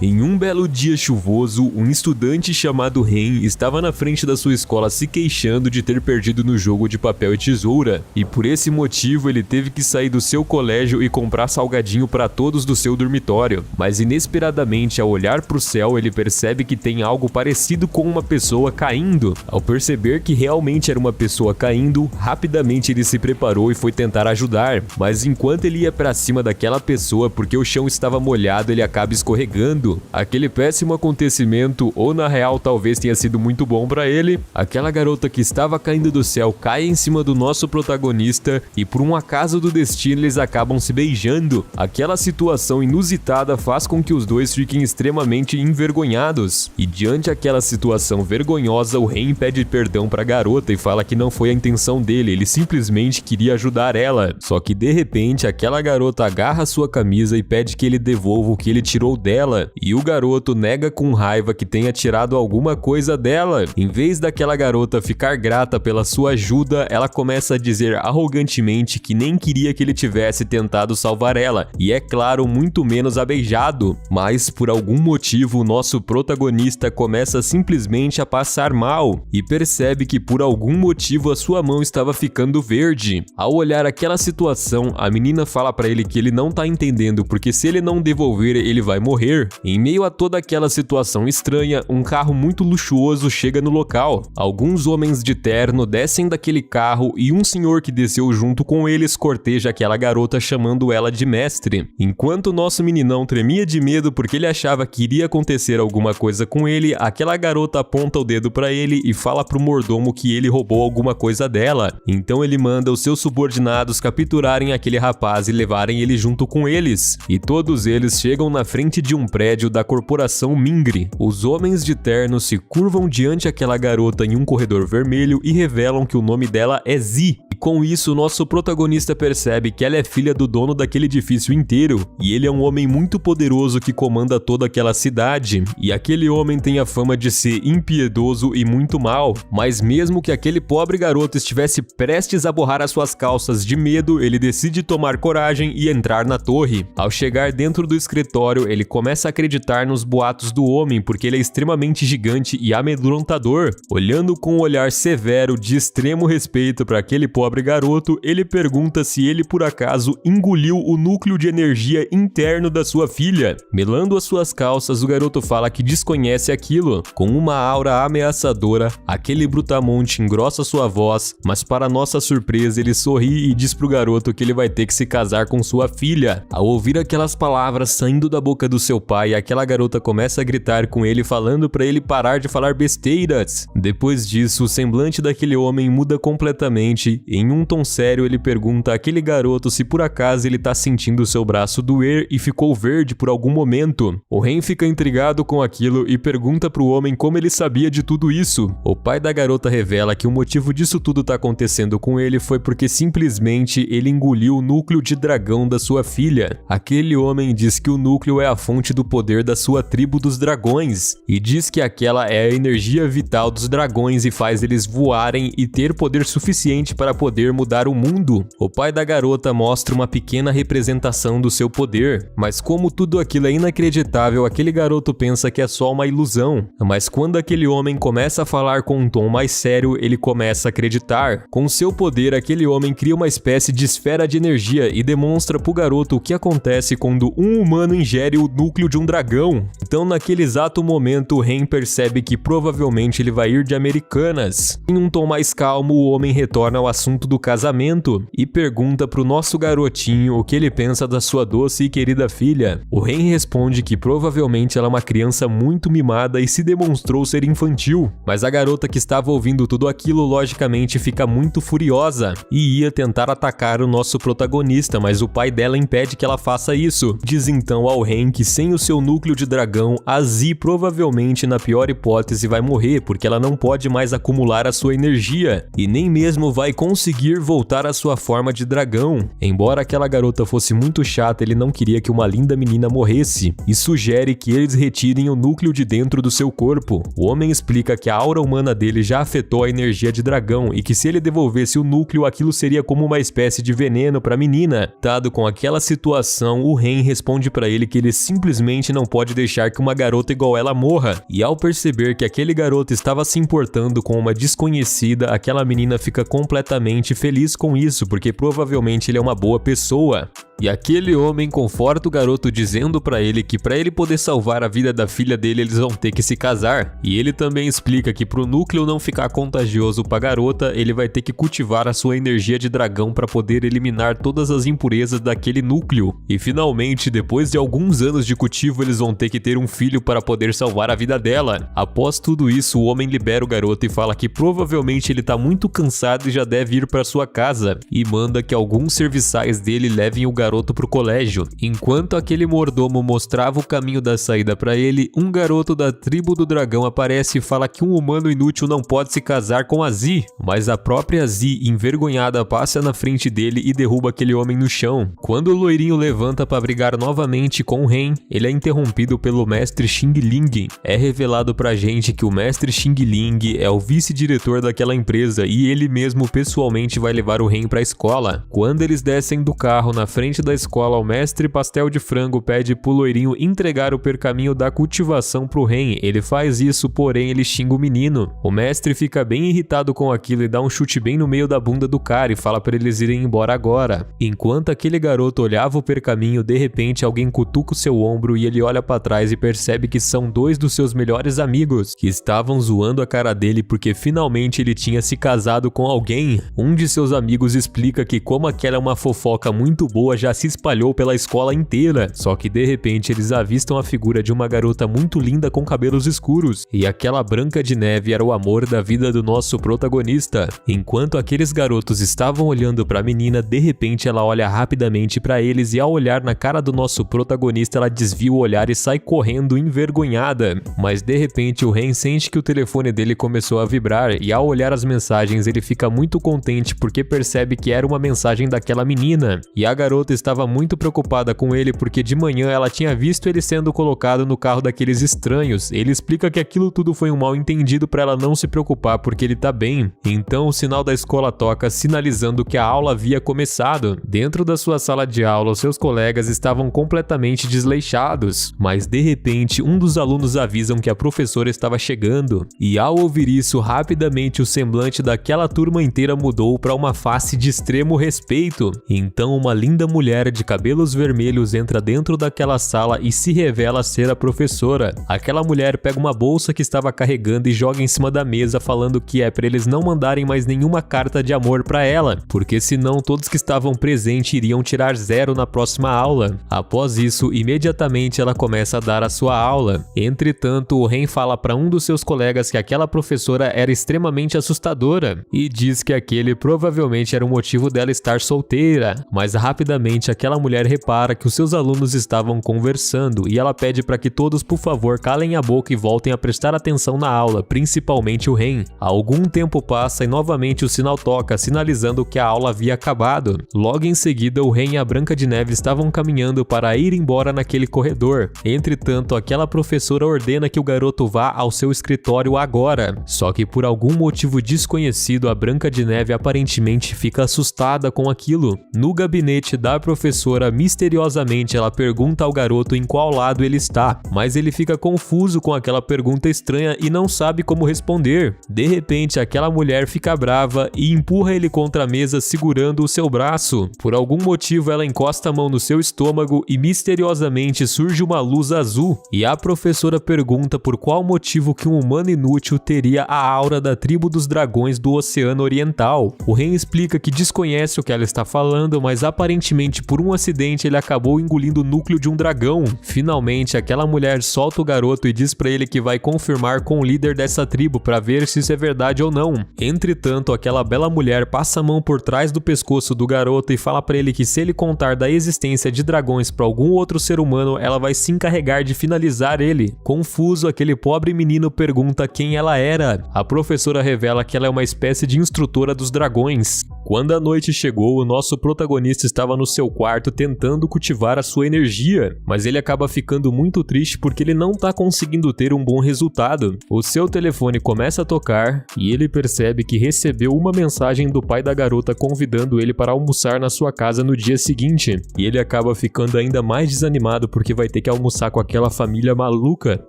Em um belo dia chuvoso, um estudante chamado Ren estava na frente da sua escola se queixando de ter perdido no jogo de papel e tesoura, e por esse motivo ele teve que sair do seu colégio e comprar salgadinho para todos do seu dormitório. Mas inesperadamente, ao olhar para o céu, ele percebe que tem algo parecido com uma pessoa caindo. Ao perceber que realmente era uma pessoa caindo, rapidamente ele se preparou e foi tentar ajudar, mas enquanto ele ia para cima daquela pessoa, porque o chão estava molhado, ele acaba escorregando. Aquele péssimo acontecimento, ou na real talvez tenha sido muito bom para ele, aquela garota que estava caindo do céu cai em cima do nosso protagonista e por um acaso do destino eles acabam se beijando. Aquela situação inusitada faz com que os dois fiquem extremamente envergonhados, e diante daquela situação vergonhosa, o Ren pede perdão para a garota e fala que não foi a intenção dele, ele simplesmente queria ajudar ela. Só que de repente aquela garota agarra sua camisa e pede que ele devolva o que ele tirou dela, e o garoto nega com raiva que tenha tirado alguma coisa dela. Em vez daquela garota ficar grata pela sua ajuda, ela começa a dizer arrogantemente que nem queria que ele tivesse tentado salvar ela, e é claro, muito menos a beijado. Mas por algum motivo o nosso protagonista começa simplesmente a passar mal, e percebe que por algum motivo a sua mão estava ficando verde. Ao olhar aquela situação, a menina fala para ele que ele não tá entendendo, porque se ele não devolver, ele vai morrer. Em meio a toda aquela situação estranha, um carro muito luxuoso chega no local. Alguns homens de terno descem daquele carro e um senhor que desceu junto com eles corteja aquela garota chamando ela de mestre. Enquanto o nosso meninão tremia de medo porque ele achava que iria acontecer alguma coisa com ele, aquela garota aponta o dedo para ele e fala pro mordomo que ele roubou alguma coisa dela. Então ele manda os seus subordinados capturarem aquele rapaz e levarem ele junto com eles. E todos eles chegam na frente de um prédio da corporação Mingri. Os homens de terno se curvam diante daquela garota em um corredor vermelho e revelam que o nome dela é Zi. E com isso, nosso protagonista percebe que ela é filha do dono daquele edifício inteiro, e ele é um homem muito poderoso que comanda toda aquela cidade, e aquele homem tem a fama de ser impiedoso e muito mal. Mas mesmo que aquele pobre garoto estivesse prestes a borrar as suas calças de medo, ele decide tomar coragem e entrar na torre. Ao chegar dentro do escritório, ele começa a acreditar nos boatos do homem, porque ele é extremamente gigante e amedrontador. Olhando com um olhar severo de extremo respeito para aquele pobre garoto, ele pergunta se ele por acaso engoliu o núcleo de energia interno da sua filha. Melando as suas calças, o garoto fala que desconhece aquilo. Com uma aura ameaçadora, aquele brutamonte engrossa sua voz, mas para nossa surpresa ele sorri e diz pro garoto que ele vai ter que se casar com sua filha. Ao ouvir aquelas palavras saindo da boca do seu pai, aquela garota começa a gritar com ele, falando para ele parar de falar besteiras. Depois disso, o semblante daquele homem muda completamente. Em um tom sério, ele pergunta àquele garoto se por acaso ele tá sentindo seu braço doer e ficou verde por algum momento. O Ren fica intrigado com aquilo e pergunta pro homem como ele sabia de tudo isso. O pai da garota revela que o motivo disso tudo tá acontecendo com ele foi porque simplesmente ele engoliu o núcleo de dragão da sua filha. Aquele homem diz que o núcleo é a fonte do poder da sua tribo dos dragões, e diz que aquela é a energia vital dos dragões e faz eles voarem e ter poder suficiente para poder mudar o mundo. O pai da garota mostra uma pequena representação do seu poder, mas como tudo aquilo é inacreditável, aquele garoto pensa que é só uma ilusão. Mas quando aquele homem começa a falar com um tom mais sério, ele começa a acreditar. Com seu poder, aquele homem cria uma espécie de esfera de energia e demonstra pro garoto o que acontece quando um humano ingere o núcleo de um dragão. Então naquele exato momento, o Ren percebe que provavelmente ele vai ir de Americanas. Em um tom mais calmo, o homem retorna ao assunto do casamento e pergunta pro nosso garotinho o que ele pensa da sua doce e querida filha. O Ren responde que provavelmente ela é uma criança muito mimada e se demonstrou ser infantil, mas a garota que estava ouvindo tudo aquilo logicamente fica muito furiosa e ia tentar atacar o nosso protagonista, mas o pai dela impede que ela faça isso. Diz então ao Ren que sem o seu núcleo de dragão, a Zi provavelmente na pior hipótese vai morrer, porque ela não pode mais acumular a sua energia e nem mesmo vai conseguir voltar à sua forma de dragão. Embora aquela garota fosse muito chata, ele não queria que uma linda menina morresse e sugere que eles retirem o núcleo de dentro do seu corpo. O homem explica que a aura humana dele já afetou a energia de dragão e que se ele devolvesse o núcleo, aquilo seria como uma espécie de veneno para a menina. Dado com aquela situação, o Ren responde para ele que ele simplesmente simplesmente não pode deixar que uma garota igual ela morra. E ao perceber que aquele garoto estava se importando com uma desconhecida, aquela menina fica completamente feliz com isso, porque provavelmente ele é uma boa pessoa. E aquele homem conforta o garoto dizendo pra ele que pra ele poder salvar a vida da filha dele, eles vão ter que se casar. E ele também explica que pro núcleo não ficar contagioso pra garota, ele vai ter que cultivar a sua energia de dragão pra poder eliminar todas as impurezas daquele núcleo. E finalmente, depois de alguns anos de cultivo, eles vão ter que ter um filho para poder salvar a vida dela. Após tudo isso, o homem libera o garoto e fala que provavelmente ele tá muito cansado e já deve ir pra sua casa. E manda que alguns serviçais dele levem o garoto pro colégio. Enquanto aquele mordomo mostrava o caminho da saída para ele, um garoto da tribo do dragão aparece e fala que um humano inútil não pode se casar com a Zi, mas a própria Zi, envergonhada, passa na frente dele e derruba aquele homem no chão. Quando o loirinho levanta para brigar novamente com o Ren, ele é interrompido pelo mestre Xing Ling. É revelado pra gente que o mestre Xing Ling é o vice-diretor daquela empresa e ele mesmo pessoalmente vai levar o Ren para a escola. Quando eles descem do carro na frente da escola, o mestre Pastel de Frango pede pro loirinho entregar o pergaminho da cultivação pro Ren. Ele faz isso, porém ele xinga o menino. O mestre fica bem irritado com aquilo e dá um chute bem no meio da bunda do cara e fala para eles irem embora agora. Enquanto aquele garoto olhava o pergaminho, de repente alguém cutuca o seu ombro e ele olha para trás e percebe que são dois dos seus melhores amigos que estavam zoando a cara dele porque finalmente ele tinha se casado com alguém. Um de seus amigos explica que como aquela é uma fofoca muito boa, já se espalhou pela escola inteira, só que de repente eles avistam a figura de uma garota muito linda com cabelos escuros, e aquela Branca de Neve era o amor da vida do nosso protagonista. Enquanto aqueles garotos estavam olhando para a menina, de repente ela olha rapidamente para eles e ao olhar na cara do nosso protagonista, ela desvia o olhar e sai correndo envergonhada. Mas de repente o Ren sente que o telefone dele começou a vibrar e ao olhar as mensagens ele fica muito contente porque percebe que era uma mensagem daquela menina, e a garota estava muito preocupada com ele porque de manhã ela tinha visto ele sendo colocado no carro daqueles estranhos. Ele explica que aquilo tudo foi um mal entendido para ela não se preocupar porque ele tá bem. Então o sinal da escola toca sinalizando que a aula havia começado. Dentro da sua sala de aula, os seus colegas estavam completamente desleixados, mas de repente um dos alunos avisam que a professora estava chegando, e ao ouvir isso, rapidamente o semblante daquela turma inteira mudou para uma face de extremo respeito. Então uma linda mulher de cabelos vermelhos entra dentro daquela sala e se revela ser a professora. Aquela mulher pega uma bolsa que estava carregando e joga em cima da mesa, falando que é para eles não mandarem mais nenhuma carta de amor para ela, porque senão todos que estavam presentes iriam tirar 0 na próxima aula. Após isso, imediatamente ela começa a dar a sua aula. Entretanto, o Ren fala para um dos seus colegas que aquela professora era extremamente assustadora e diz que aquele provavelmente era o motivo dela estar solteira, mas rapidamente aquela mulher repara que os seus alunos estavam conversando e ela pede para que todos, por favor, calem a boca e voltem a prestar atenção na aula, principalmente o Ren. Algum tempo passa e novamente o sinal toca, sinalizando que a aula havia acabado. Logo em seguida, o Ren e a Branca de Neve estavam caminhando para ir embora naquele corredor. Entretanto, aquela professora ordena que o garoto vá ao seu escritório agora. Só que por algum motivo desconhecido, a Branca de Neve aparentemente fica assustada com aquilo. No gabinete da professora, misteriosamente ela pergunta ao garoto em qual lado ele está, mas ele fica confuso com aquela pergunta estranha e não sabe como responder. De repente, aquela mulher fica brava e empurra ele contra a mesa segurando o seu braço. Por algum motivo, ela encosta a mão no seu estômago e misteriosamente surge uma luz azul, e a professora pergunta por qual motivo que um humano inútil teria a aura da tribo dos dragões do Oceano Oriental. O Ren explica que desconhece o que ela está falando, mas aparentemente por um acidente ele acabou engolindo o núcleo de um dragão. Finalmente, aquela mulher solta o garoto e diz para ele que vai confirmar com o líder dessa tribo para ver se isso é verdade ou não. Entretanto, aquela bela mulher passa a mão por trás do pescoço do garoto e fala para ele que se ele contar da existência de dragões para algum outro ser humano, ela vai se encarregar de finalizar ele. Confuso, aquele pobre menino pergunta quem ela era. A professora revela que ela é uma espécie de instrutora dos dragões. Quando a noite chegou, o nosso protagonista estava no seu quarto tentando cultivar a sua energia, mas ele acaba ficando muito triste porque ele não tá conseguindo ter um bom resultado. O seu telefone começa a tocar e ele percebe que recebeu uma mensagem do pai da garota convidando ele para almoçar na sua casa no dia seguinte, e ele acaba ficando ainda mais desanimado porque vai ter que almoçar com aquela família maluca.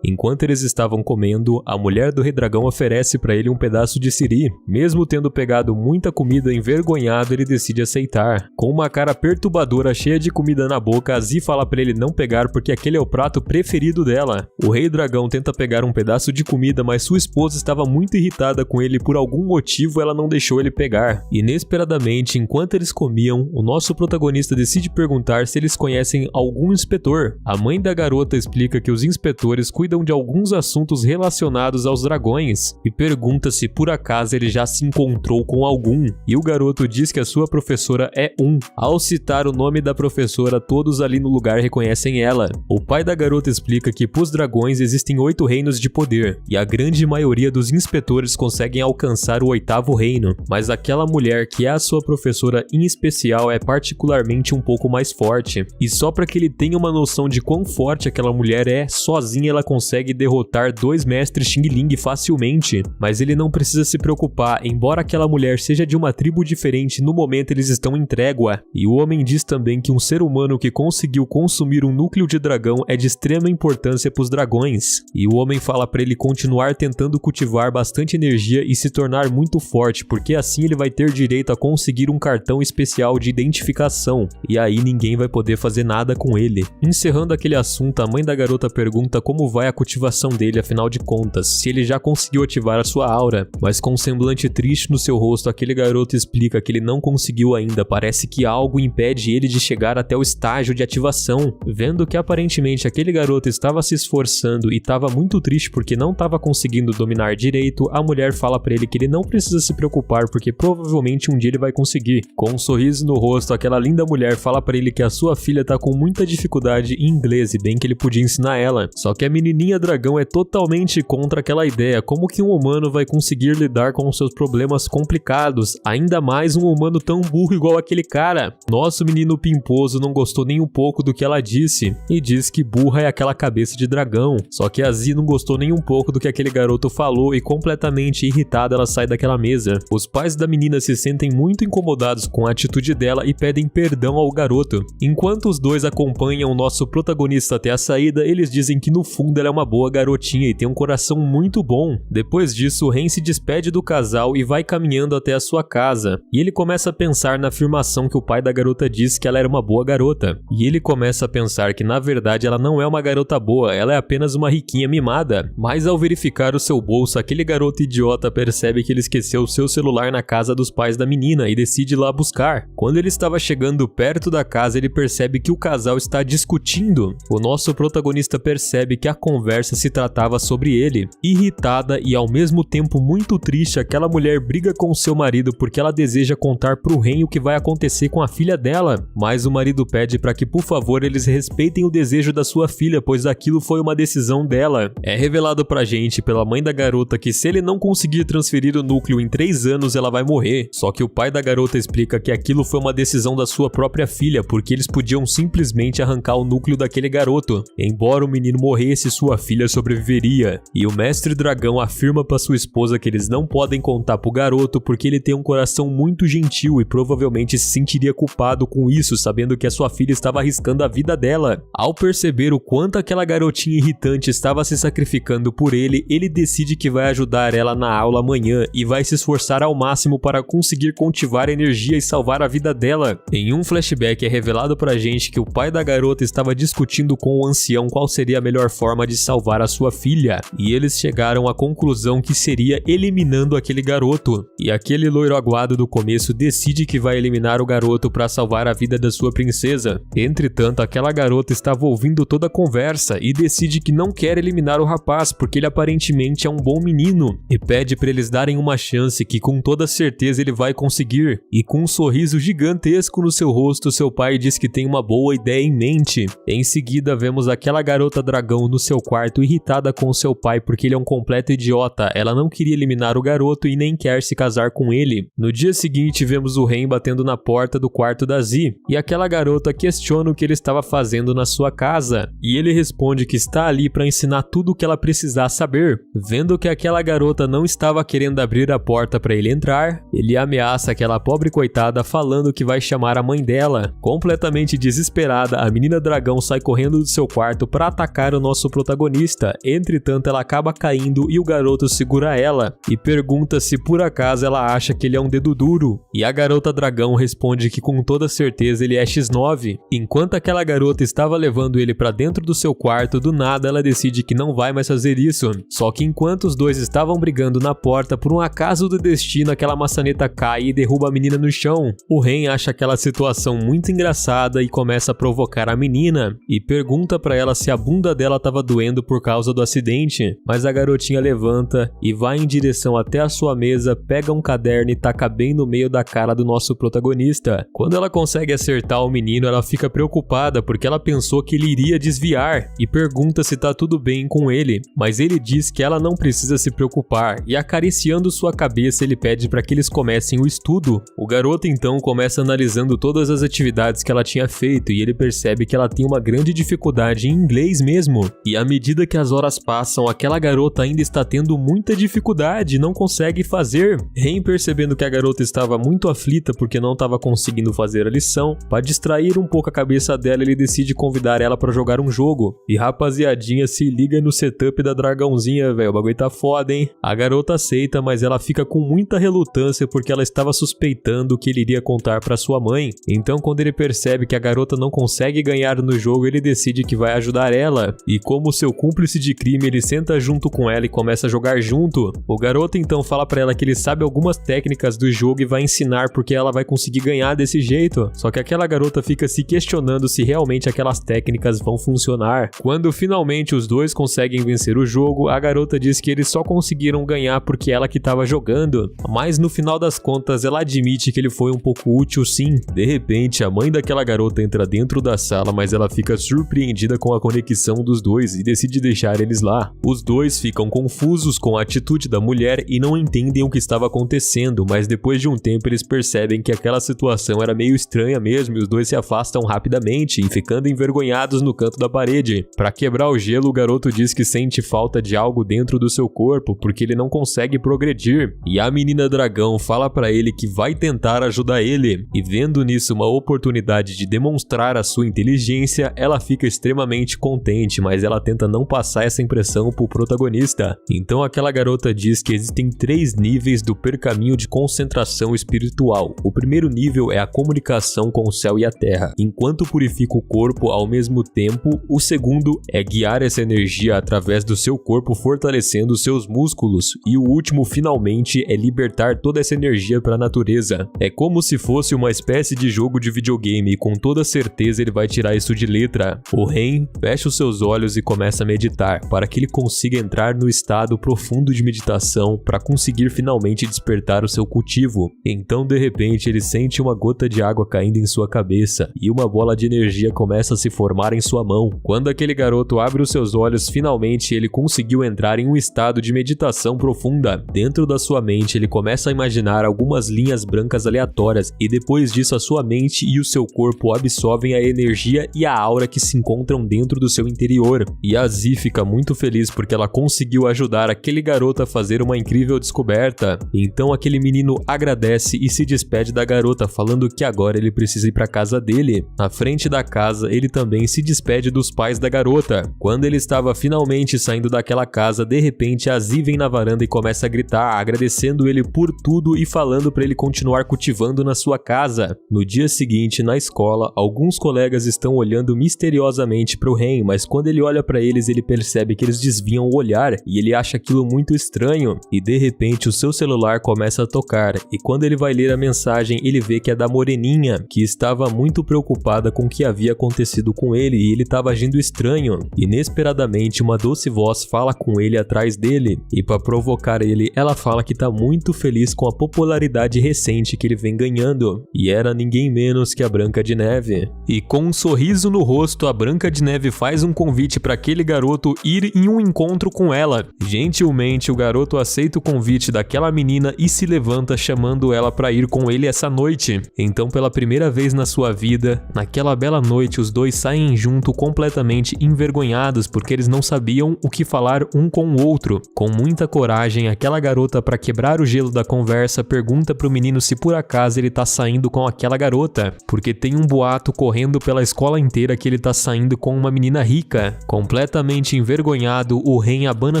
Enquanto eles estavam comendo, a mulher do Rei Dragão oferece para ele um pedaço de siri. Mesmo tendo pegado muita comida, envergonhado, ele decide aceitar. Com uma cara perturbadora, cheia de comida na boca, a Zi fala para ele não pegar porque aquele é o prato preferido dela. O Rei Dragão tenta pegar um pedaço de comida, mas sua esposa estava muito irritada com ele e por algum motivo ela não deixou ele pegar. Inesperadamente, enquanto eles comiam, o nosso protagonista decide perguntar se eles conhecem algum inspetor. A mãe da garota explica que os inspetores cuidam de alguns assuntos relacionados aos dragões e pergunta se por acaso ele já se encontrou com algum, e o garoto diz que a sua professora é um. Ao citar o nome da professora, todos ali no lugar reconhecem ela. O pai da garota explica que pros dragões existem 8 reinos de poder, e a grande maioria dos inspetores conseguem alcançar o 8º reino, mas aquela mulher que é a sua professora em especial é particularmente um pouco mais forte, e só para que ele tenha uma noção de quão forte aquela mulher é, sozinha ela consegue derrotar 2 mestres Xing Ling facilmente, mas ele não precisa se preocupar, embora aquela mulher seja de uma tribo diferente, no momento eles estão em trégua. E o homem diz também que um ser humano que conseguiu consumir um núcleo de dragão é de extrema importância para os dragões, e o homem fala para ele continuar tentando cultivar bastante energia e se tornar muito forte, porque assim ele vai ter direito a conseguir um cartão especial de identificação, e aí ninguém vai poder fazer nada com ele. Encerrando aquele assunto, a mãe da garota pergunta como vai a cultivação dele, afinal de contas, se ele já conseguiu ativar a sua aura, mas com um semblante triste no seu rosto, aquele garoto explica que ele não conseguiu ainda, parece que algo impede ele de chegar até o estágio de ativação. Vendo que aparentemente aquele garoto estava se esforçando e estava muito triste porque não estava conseguindo dominar direito, a mulher fala para ele que ele não precisa se preocupar porque provavelmente um dia ele vai conseguir. Com um sorriso no rosto, aquela linda mulher fala para ele que a sua filha tá com muita dificuldade em inglês e bem que ele podia ensinar ela. Só que a menininha dragão é totalmente contra aquela ideia, como que um humano vai conseguir lidar com seus problemas complicados, ainda mais um humano tão burro igual aquele cara. Nosso menino pimposo não gostou nem um pouco do que ela disse, e diz que burra é aquela cabeça de dragão. Só que a Zi não gostou nem um pouco do que aquele garoto falou e completamente irritada ela sai daquela mesa. Os pais da menina se sentem muito incomodados com a atitude dela e pedem perdão ao garoto. Enquanto os dois acompanham o nosso protagonista até a saída, eles dizem que no fundo ela é uma boa garotinha e tem um coração muito bom. Depois disso, o Ren se despede do casal e vai caminhando até a sua casa, e ele começa a pensar na afirmação que o pai da garota disse que ela era uma boa garota, e ele começa a pensar que na verdade ela não é uma garota boa, ela é apenas uma riquinha mimada. Mas ao verificar o seu bolso, aquele garoto idiota percebe que ele esqueceu o seu celular na casa dos pais da menina e decide ir lá buscar. Quando ele estava chegando perto da casa, ele percebe que o casal está discutindo. O nosso protagonista percebe que a conversa se tratava sobre ele. Irritada e ao mesmo tempo muito triste, aquela mulher briga com seu marido porque ela deseja contar pro Ren o que vai acontecer com a filha dela, mas o marido pede para que por favor eles respeitem o desejo da sua filha, pois aquilo foi uma decisão dela. É revelado pra gente pela mãe da garota que se ele não conseguir transferir o núcleo em 3 anos ela vai morrer, só que o pai da garota explica que aquilo foi uma decisão da sua própria filha, porque eles podiam simplesmente arrancar o núcleo daquele garoto. Embora o menino morresse, sua filha sobreviveria, e o mestre dragão afirma para sua esposa que eles não podem contar pro garoto porque ele tem um coração muito gentil e provavelmente se sentiria culpado com isso, sabendo que a sua filha estava arriscando a vida dela. Ao perceber o quanto aquela garotinha irritante estava se sacrificando por ele, ele decide que vai ajudar ela na aula amanhã e vai se esforçar ao máximo para conseguir cultivar energia e salvar a vida dela. Em um flashback é revelado pra gente que o pai da garota estava discutindo com o ancião qual seria a melhor forma de salvar a sua filha, e eles chegaram à conclusão que seria eliminando aquele garoto, e aquele loiro aguado do começo decide que vai eliminar o garoto para salvar a vida da sua princesa. Entretanto, aquela garota estava ouvindo toda a conversa e decide que não quer eliminar o rapaz porque ele aparentemente é um bom menino, e pede para eles darem uma chance que com toda certeza ele vai conseguir. E com um sorriso gigantesco no seu rosto, seu pai diz que tem uma boa ideia em mente. Em seguida, vemos aquela garota dragão no seu quarto irritada com seu pai porque ele é um completo idiota. Ela não queria eliminar o garoto e nem quer se casar com ele. No dia seguinte, seguinte, vemos o Ren batendo na porta do quarto da Z, e aquela garota questiona o que ele estava fazendo na sua casa, e ele responde que está ali para ensinar tudo o que ela precisar saber. Vendo que aquela garota não estava querendo abrir a porta para ele entrar, ele ameaça aquela pobre coitada falando que vai chamar a mãe dela. Completamente desesperada, a menina dragão sai correndo do seu quarto para atacar o nosso protagonista. Entretanto, ela acaba caindo e o garoto segura ela e pergunta se por acaso ela acha que ele é um dedo duro. E a garota dragão responde que com toda certeza ele é X9. Enquanto aquela garota estava levando ele para dentro do seu quarto, do nada ela decide que não vai mais fazer isso. Só que enquanto os dois estavam brigando na porta, por um acaso do destino, aquela maçaneta cai e derruba a menina no chão. O Ren acha aquela situação muito engraçada e começa a provocar a menina e pergunta para ela se a bunda dela estava doendo por causa do acidente, mas a garotinha levanta e vai em direção até a sua mesa, pega um caderno e taca bem no meio da cara do nosso protagonista. Quando ela consegue acertar o menino, ela fica preocupada porque ela pensou que ele iria desviar e pergunta se tá tudo bem com ele, mas ele diz que ela não precisa se preocupar e acariciando sua cabeça ele pede para que eles comecem o estudo. O garoto então começa analisando todas as atividades que ela tinha feito e ele percebe que ela tem uma grande dificuldade em inglês mesmo. E à medida que as horas passam, aquela garota ainda está tendo muita dificuldade e não consegue fazer. Ren, percebendo que a garota estava muito aflita porque não estava conseguindo fazer a lição, para distrair um pouco a cabeça dela, ele decide convidar ela para jogar um jogo. E rapaziadinha, se liga no setup da dragãozinha, velho, o bagulho tá foda, hein? A garota aceita, mas ela fica com muita relutância porque ela estava suspeitando que ele iria contar para sua mãe. Então, quando ele percebe que a garota não consegue ganhar no jogo, ele decide que vai ajudar ela. E como seu cúmplice de crime, ele senta junto com ela e começa a jogar junto. O garoto então fala para ela que ele sabe algumas técnicas do jogo e vai ensinar porque ela vai conseguir ganhar desse jeito. Só que aquela garota fica se questionando se realmente aquelas técnicas vão funcionar. Quando finalmente os dois conseguem vencer o jogo, a garota diz que eles só conseguiram ganhar porque ela que estava jogando. Mas no final das contas, ela admite que ele foi um pouco útil sim. De repente, a mãe daquela garota entra dentro da sala, mas ela fica surpreendida com a conexão dos dois e decide deixar eles lá. Os dois ficam confusos com a atitude da mulher e não entendem o que estava acontecendo, mas depois de um tempo eles percebem que aquela situação era meio estranha mesmo e os dois se afastam rapidamente e ficando envergonhados no canto da parede. Para quebrar o gelo, o garoto diz que sente falta de algo dentro do seu corpo porque ele não consegue progredir. E a menina dragão fala para ele que vai tentar ajudar ele. E vendo nisso uma oportunidade de demonstrar a sua inteligência, ela fica extremamente contente, mas ela tenta não passar essa impressão pro protagonista. Então aquela garota diz que existem 3 níveis do pergaminho de concentração espiritual. O primeiro nível é a comunicação com o céu e a terra, enquanto purifica o corpo ao mesmo tempo. O segundo é guiar essa energia através do seu corpo, fortalecendo seus músculos. E o último, finalmente, é libertar toda essa energia para a natureza. É como se fosse uma espécie de jogo de videogame e com toda certeza ele vai tirar isso de letra. O Ren fecha os seus olhos e começa a meditar para que ele consiga entrar no estado profundo de meditação para conseguir finalmente despertar o seu cultivo. Então, de repente, ele sente uma gota de água caindo em sua cabeça e uma bola de energia começa a se formar em sua mão. Quando aquele garoto abre os seus olhos, finalmente ele conseguiu entrar em um estado de meditação profunda. Dentro da sua mente, ele começa a imaginar algumas linhas brancas aleatórias e depois disso a sua mente e o seu corpo absorvem a energia e a aura que se encontram dentro do seu interior. E a Z fica muito feliz porque ela conseguiu ajudar aquele garoto a fazer uma incrível descoberta. Então aquele menino agradece e se despede da garota, falando que agora ele precisa ir para casa dele. Na frente da casa, ele também se despede dos pais da garota. Quando ele estava finalmente saindo daquela casa, de repente a Z vem na varanda e começa a gritar, agradecendo ele por tudo e falando para ele continuar cultivando na sua casa. No dia seguinte, na escola, alguns colegas estão olhando misteriosamente para o Ren, mas quando ele olha para eles, ele percebe que eles desviam o olhar e ele acha aquilo muito estranho. E de repente o seu celular começa a tocar e quando ele vai ler a mensagem, ele vê que é da Moreninha, que estava muito preocupada com o que havia acontecido com ele e ele estava agindo estranho. Inesperadamente, uma doce voz fala com ele atrás dele e para provocar ele, ela fala que está muito feliz com a popularidade recente que ele vem ganhando. E era ninguém menos que a Branca de Neve. E com um sorriso no rosto, a Branca de Neve faz um convite para aquele garoto ir em um encontro com ela. Gentilmente, o garoto aceita o convite daquela menina e se levanta chamando chamando ela para ir com ele essa noite. Então, pela primeira vez na sua vida, naquela bela noite, os dois saem junto completamente envergonhados porque eles não sabiam o que falar um com o outro. Com muita coragem, aquela garota, para quebrar o gelo da conversa, pergunta pro menino se por acaso ele tá saindo com aquela garota, porque tem um boato correndo pela escola inteira que ele tá saindo com uma menina rica. Completamente envergonhado, o Ren abana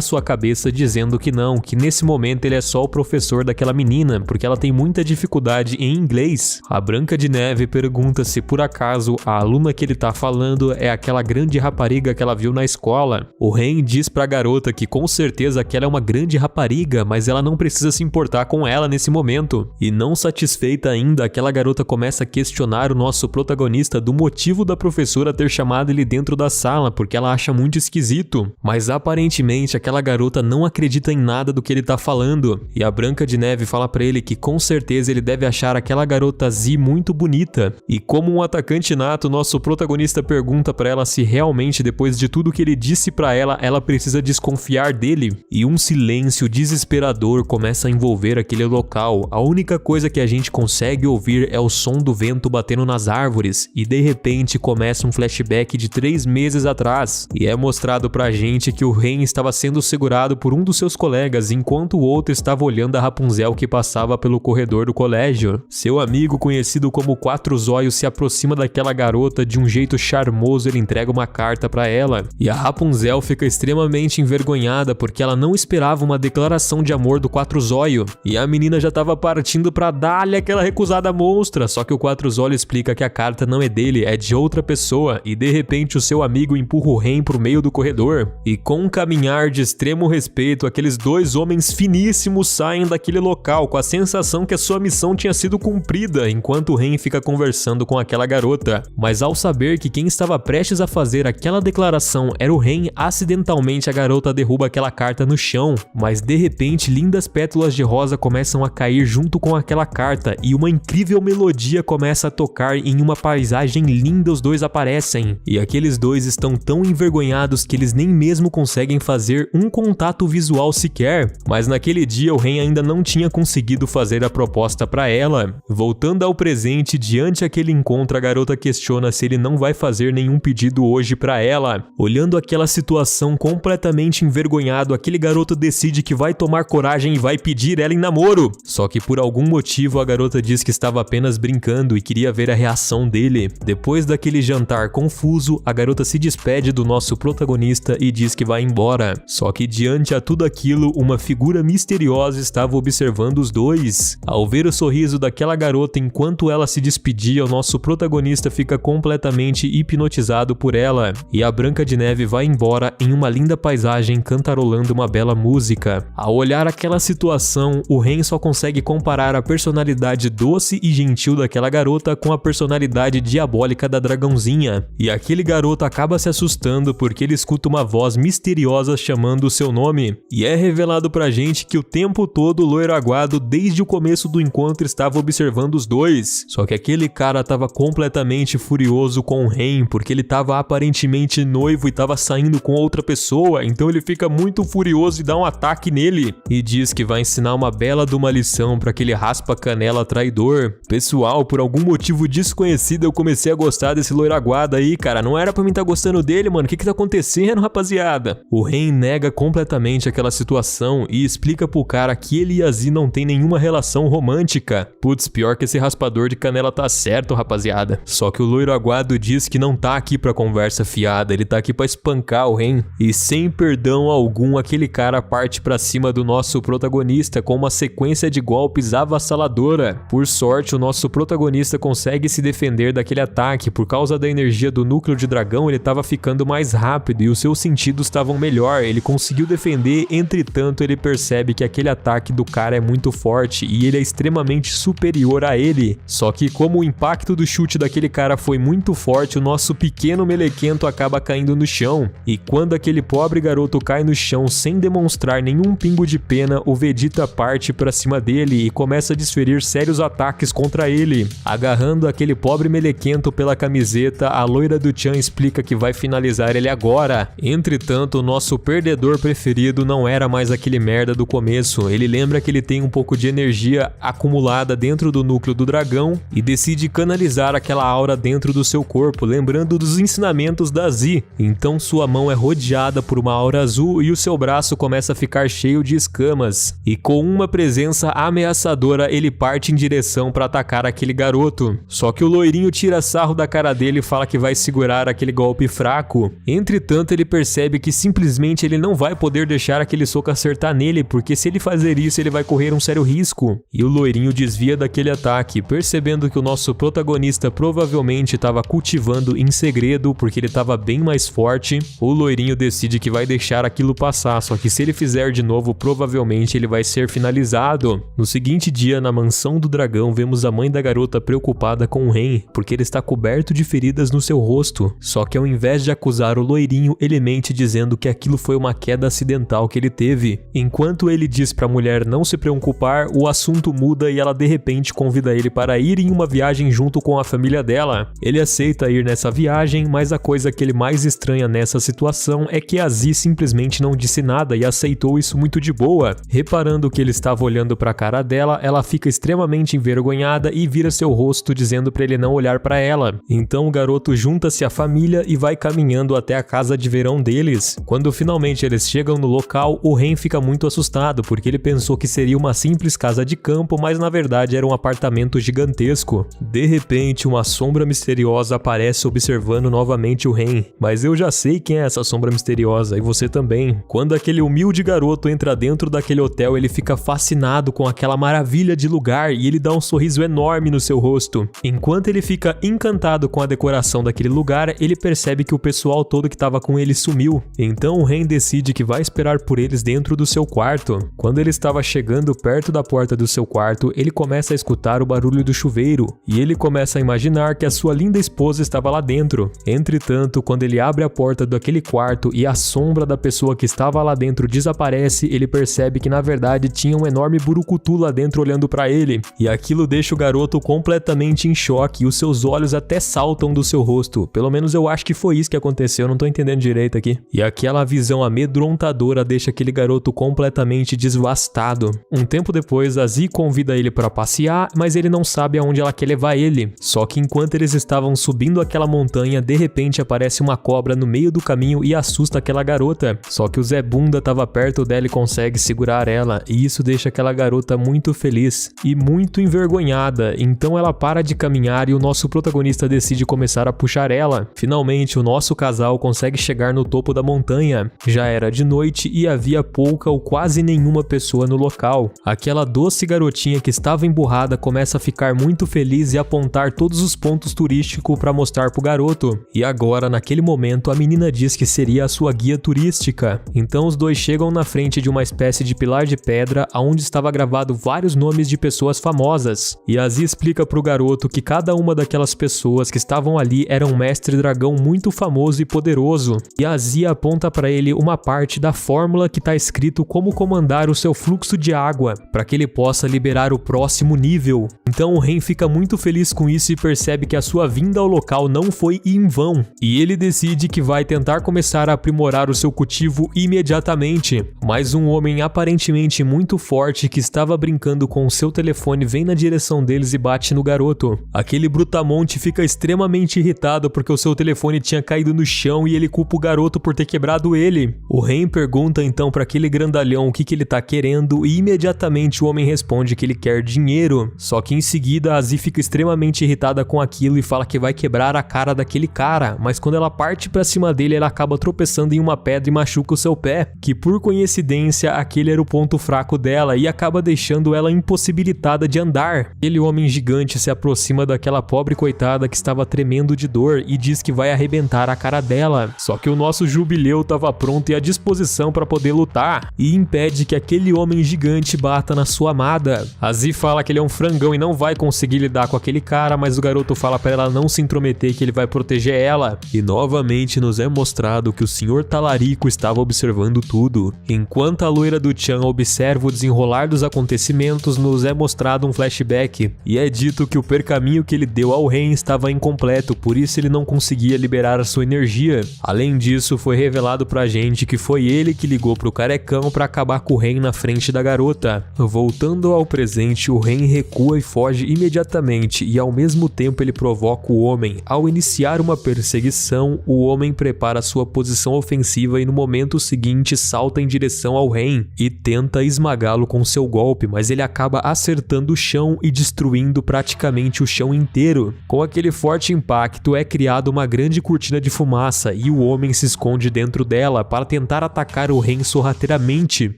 sua cabeça dizendo que não, que nesse momento ele é só o professor daquela menina, porque ela tem muita dificuldade em inglês. A Branca de Neve pergunta se por acaso a aluna que ele tá falando é aquela grande rapariga que ela viu na escola. O Ren diz pra garota que com certeza aquela é uma grande rapariga, mas ela não precisa se importar com ela nesse momento. E não satisfeita ainda, aquela garota começa a questionar o nosso protagonista do motivo da professora ter chamado ele dentro da sala, porque ela acha muito esquisito. Mas aparentemente aquela garota não acredita em nada do que ele tá falando. E a Branca de Neve fala pra ele que com certeza ele deve achar aquela garota Z muito bonita. E como um atacante nato, nosso protagonista pergunta pra ela se realmente, depois de tudo que ele disse pra ela, ela precisa desconfiar dele. E um silêncio desesperador começa a envolver aquele local. A única coisa que a gente consegue ouvir é o som do vento batendo nas árvores. E de repente começa um flashback de 3 meses atrás. E é mostrado pra gente que o Ren estava sendo segurado por um dos seus colegas, enquanto o outro estava olhando a Rapunzel que passava pelo corredor do colégio. Seu amigo, conhecido como Quatro Zóios, se aproxima daquela garota de um jeito charmoso. Ele entrega uma carta pra ela. E a Rapunzel fica extremamente envergonhada porque ela não esperava uma declaração de amor do Quatro Zóio. E a menina já estava partindo pra dar-lhe aquela recusada monstra. Só que o Quatro Zóio explica que a carta não é dele, é de outra pessoa. E de repente o seu amigo empurra o Ren pro meio do corredor. E com um caminhar de extremo respeito, aqueles dois homens finíssimos saem daquele local com a sensação que a sua missão tinha sido cumprida, enquanto o Ren fica conversando com aquela garota. Mas ao saber que quem estava prestes a fazer aquela declaração era o Ren, acidentalmente a garota derruba aquela carta no chão. Mas de repente lindas pétalas de rosa começam a cair junto com aquela carta e uma incrível melodia começa a tocar. Em uma paisagem linda os dois aparecem. E aqueles dois estão tão envergonhados que eles nem mesmo conseguem fazer um contato visual sequer. Mas naquele dia o Ren ainda não tinha conseguido fazer a proposta para ela. Voltando ao presente, diante aquele encontro, a garota questiona se ele não vai fazer nenhum pedido hoje para ela. Olhando aquela situação completamente envergonhado, aquele garoto decide que vai tomar coragem e vai pedir ela em namoro. Só que por algum motivo a garota diz que estava apenas brincando e queria ver a reação dele. Depois daquele jantar confuso, a garota se despede do nosso protagonista e diz que vai embora. Só que diante a tudo aquilo, uma figura misteriosa estava observando os dois. Ao ver o sorriso daquela garota enquanto ela se despedia, o nosso protagonista fica completamente hipnotizado por ela. E a Branca de Neve vai embora em uma linda paisagem cantarolando uma bela música. Ao olhar aquela situação, o Ren só consegue comparar a personalidade doce e gentil daquela garota com a personalidade diabólica da dragãozinha. E aquele garoto acaba se assustando porque ele escuta uma voz misteriosa chamando o seu nome. E é revelado pra gente que o tempo todo o loiro aguado, desde o começo do encontro, estava observando os dois. Só que aquele cara estava completamente furioso com o Ren, porque ele estava aparentemente noivo e estava saindo com outra pessoa. Então ele fica muito furioso e dá um ataque nele. E diz que vai ensinar uma bela de uma lição para aquele raspa-canela traidor. Pessoal, por algum motivo desconhecido eu comecei a gostar desse loiro aguado aí, cara. Não era pra mim estar gostando dele, mano. O que tá acontecendo, rapaziada? O Ren nega completamente aquela situação e explica pro cara que ele e a Z não tem nenhuma relação romântica. Putz, pior que esse raspador de canela tá certo, rapaziada. Só que o loiro aguado diz que não tá aqui pra conversa fiada, ele tá aqui pra espancar o Ren. E sem perdão algum, aquele cara parte pra cima do nosso protagonista com uma sequência de golpes avassaladora. Por sorte, o nosso protagonista consegue se defender daquele ataque. Por causa da energia do núcleo de dragão, ele tava ficando mais rápido e os seus sentidos estavam melhor. Ele conseguiu defender, entretanto ele percebe que aquele ataque do cara é muito forte e ele é extremamente superior a ele. Só que como o impacto do chute daquele cara foi muito forte, o nosso pequeno melequento acaba caindo no chão. E quando aquele pobre garoto cai no chão sem demonstrar nenhum pingo de pena, o Vegeta parte pra cima dele e começa a desferir sérios ataques contra ele. Agarrando aquele pobre melequento pela camiseta, a loira do Chan explica que vai finalizar ele agora. Entretanto, o nosso perdedor preferido não era mais aquele merda do começo. Ele lembra que ele tem um pouco de energia energia acumulada dentro do núcleo do dragão e decide canalizar aquela aura dentro do seu corpo, lembrando dos ensinamentos da Z. Então sua mão é rodeada por uma aura azul e o seu braço começa a ficar cheio de escamas. E com uma presença ameaçadora, ele parte em direção para atacar aquele garoto. Só que o loirinho tira sarro da cara dele e fala que vai segurar aquele golpe fraco. Entretanto, ele percebe que simplesmente ele não vai poder deixar aquele soco acertar nele, porque se ele fazer isso, ele vai correr um sério risco. E o loirinho desvia daquele ataque, percebendo que o nosso protagonista provavelmente estava cultivando em segredo, porque ele estava bem mais forte. O loirinho decide que vai deixar aquilo passar, só que se ele fizer de novo, provavelmente ele vai ser finalizado. No seguinte dia, na mansão do dragão, vemos a mãe da garota preocupada com o Ren, porque ele está coberto de feridas no seu rosto. Só que ao invés de acusar o loirinho, ele mente dizendo que aquilo foi uma queda acidental que ele teve. Enquanto ele diz para a mulher não se preocupar, o assunto muda e ela de repente convida ele para ir em uma viagem junto com a família dela. Ele aceita ir nessa viagem, mas a coisa que ele mais estranha nessa situação é que a Z simplesmente não disse nada e aceitou isso muito de boa. Reparando que ele estava olhando para a cara dela, ela fica extremamente envergonhada e vira seu rosto dizendo para ele não olhar para ela. Então o garoto junta-se à família e vai caminhando até a casa de verão deles. Quando finalmente eles chegam no local, o Ren fica muito assustado porque ele pensou que seria uma simples casa de campo, mas na verdade era um apartamento gigantesco. De repente, uma sombra misteriosa aparece observando novamente o Ren. Mas eu já sei quem é essa sombra misteriosa, e você também. Quando aquele humilde garoto entra dentro daquele hotel, ele fica fascinado com aquela maravilha de lugar e ele dá um sorriso enorme no seu rosto. Enquanto ele fica encantado com a decoração daquele lugar, ele percebe que o pessoal todo que estava com ele sumiu. Então o Ren decide que vai esperar por eles dentro do seu quarto. Quando ele estava chegando perto da porta do seu quarto, ele começa a escutar o barulho do chuveiro e ele começa a imaginar que a sua linda esposa estava lá dentro. Entretanto, quando ele abre a porta daquele quarto e a sombra da pessoa que estava lá dentro desaparece, ele percebe que na verdade tinha um enorme burucutu lá dentro olhando para ele. E aquilo deixa o garoto completamente em choque e os seus olhos até saltam do seu rosto. Pelo menos eu acho que foi isso que aconteceu, eu não tô entendendo direito aqui. E aquela visão amedrontadora deixa aquele garoto completamente devastado. Um tempo depois, a Z convida ele para passear, mas ele não sabe aonde ela quer levar ele. Só que enquanto eles estavam subindo aquela montanha, de repente aparece uma cobra no meio do caminho e assusta aquela garota. Só que o Zé Bunda estava perto dela e consegue segurar ela, e isso deixa aquela garota muito feliz e muito envergonhada. Então ela para de caminhar e o nosso protagonista decide começar a puxar ela. Finalmente, o nosso casal consegue chegar no topo da montanha. Já era de noite e havia pouca ou quase nenhuma pessoa no local. Aquela doce garotinha que estava emburrada começa a ficar muito feliz e apontar todos os pontos turísticos para mostrar pro garoto. E agora, naquele momento, a menina diz que seria a sua guia turística. Então os dois chegam na frente de uma espécie de pilar de pedra onde estava gravado vários nomes de pessoas famosas. E a Z explica pro garoto que cada uma daquelas pessoas que estavam ali era um mestre dragão muito famoso e poderoso. E a Z aponta para ele uma parte da fórmula que está escrito como comandar o seu fluxo de água, para que ele possa liberar o próximo nível. Então o Ren fica muito feliz com isso e percebe que a sua vinda ao local não foi em vão. E ele decide que vai tentar começar a aprimorar o seu cultivo imediatamente. Mas um homem aparentemente muito forte que estava brincando com o seu telefone vem na direção deles e bate no garoto. Aquele brutamonte fica extremamente irritado porque o seu telefone tinha caído no chão e ele culpa o garoto por ter quebrado ele. O Ren pergunta então para aquele grandalhão o que ele tá querendo e imediatamente o homem responde que ele quer dinheiro. Só que em seguida a Z fica extremamente irritada com aquilo e fala que vai quebrar a cara daquele cara, mas quando ela parte pra cima dele, ela acaba tropeçando em uma pedra e machuca o seu pé, que por coincidência aquele era o ponto fraco dela e acaba deixando ela impossibilitada de andar. Aquele homem gigante se aproxima daquela pobre coitada que estava tremendo de dor e diz que vai arrebentar a cara dela. Só que o nosso jubileu estava pronto e à disposição para poder lutar e impede que aquele homem gigante bata na sua amada. A Z fala que ele é um frangão e não vai conseguir lidar com aquele cara, mas o garoto fala para ela não se intrometer, que ele vai proteger ela. E novamente nos é mostrado que o Sr. Talarico estava observando tudo. Enquanto a loira do Chan observa o desenrolar dos acontecimentos, nos é mostrado um flashback e é dito que o percaminho que ele deu ao Ren estava incompleto, por isso ele não conseguia liberar a sua energia. Além disso, foi revelado pra gente que foi ele que ligou pro carecão para acabar com o Ren na frente da garota. Voltando Voltando ao presente, o Ren recua e foge imediatamente e ao mesmo tempo ele provoca o homem. Ao iniciar uma perseguição, o homem prepara sua posição ofensiva e no momento seguinte salta em direção ao Ren e tenta esmagá-lo com seu golpe, mas ele acaba acertando o chão e destruindo praticamente o chão inteiro. Com aquele forte impacto é criada uma grande cortina de fumaça e o homem se esconde dentro dela para tentar atacar o Ren sorrateiramente,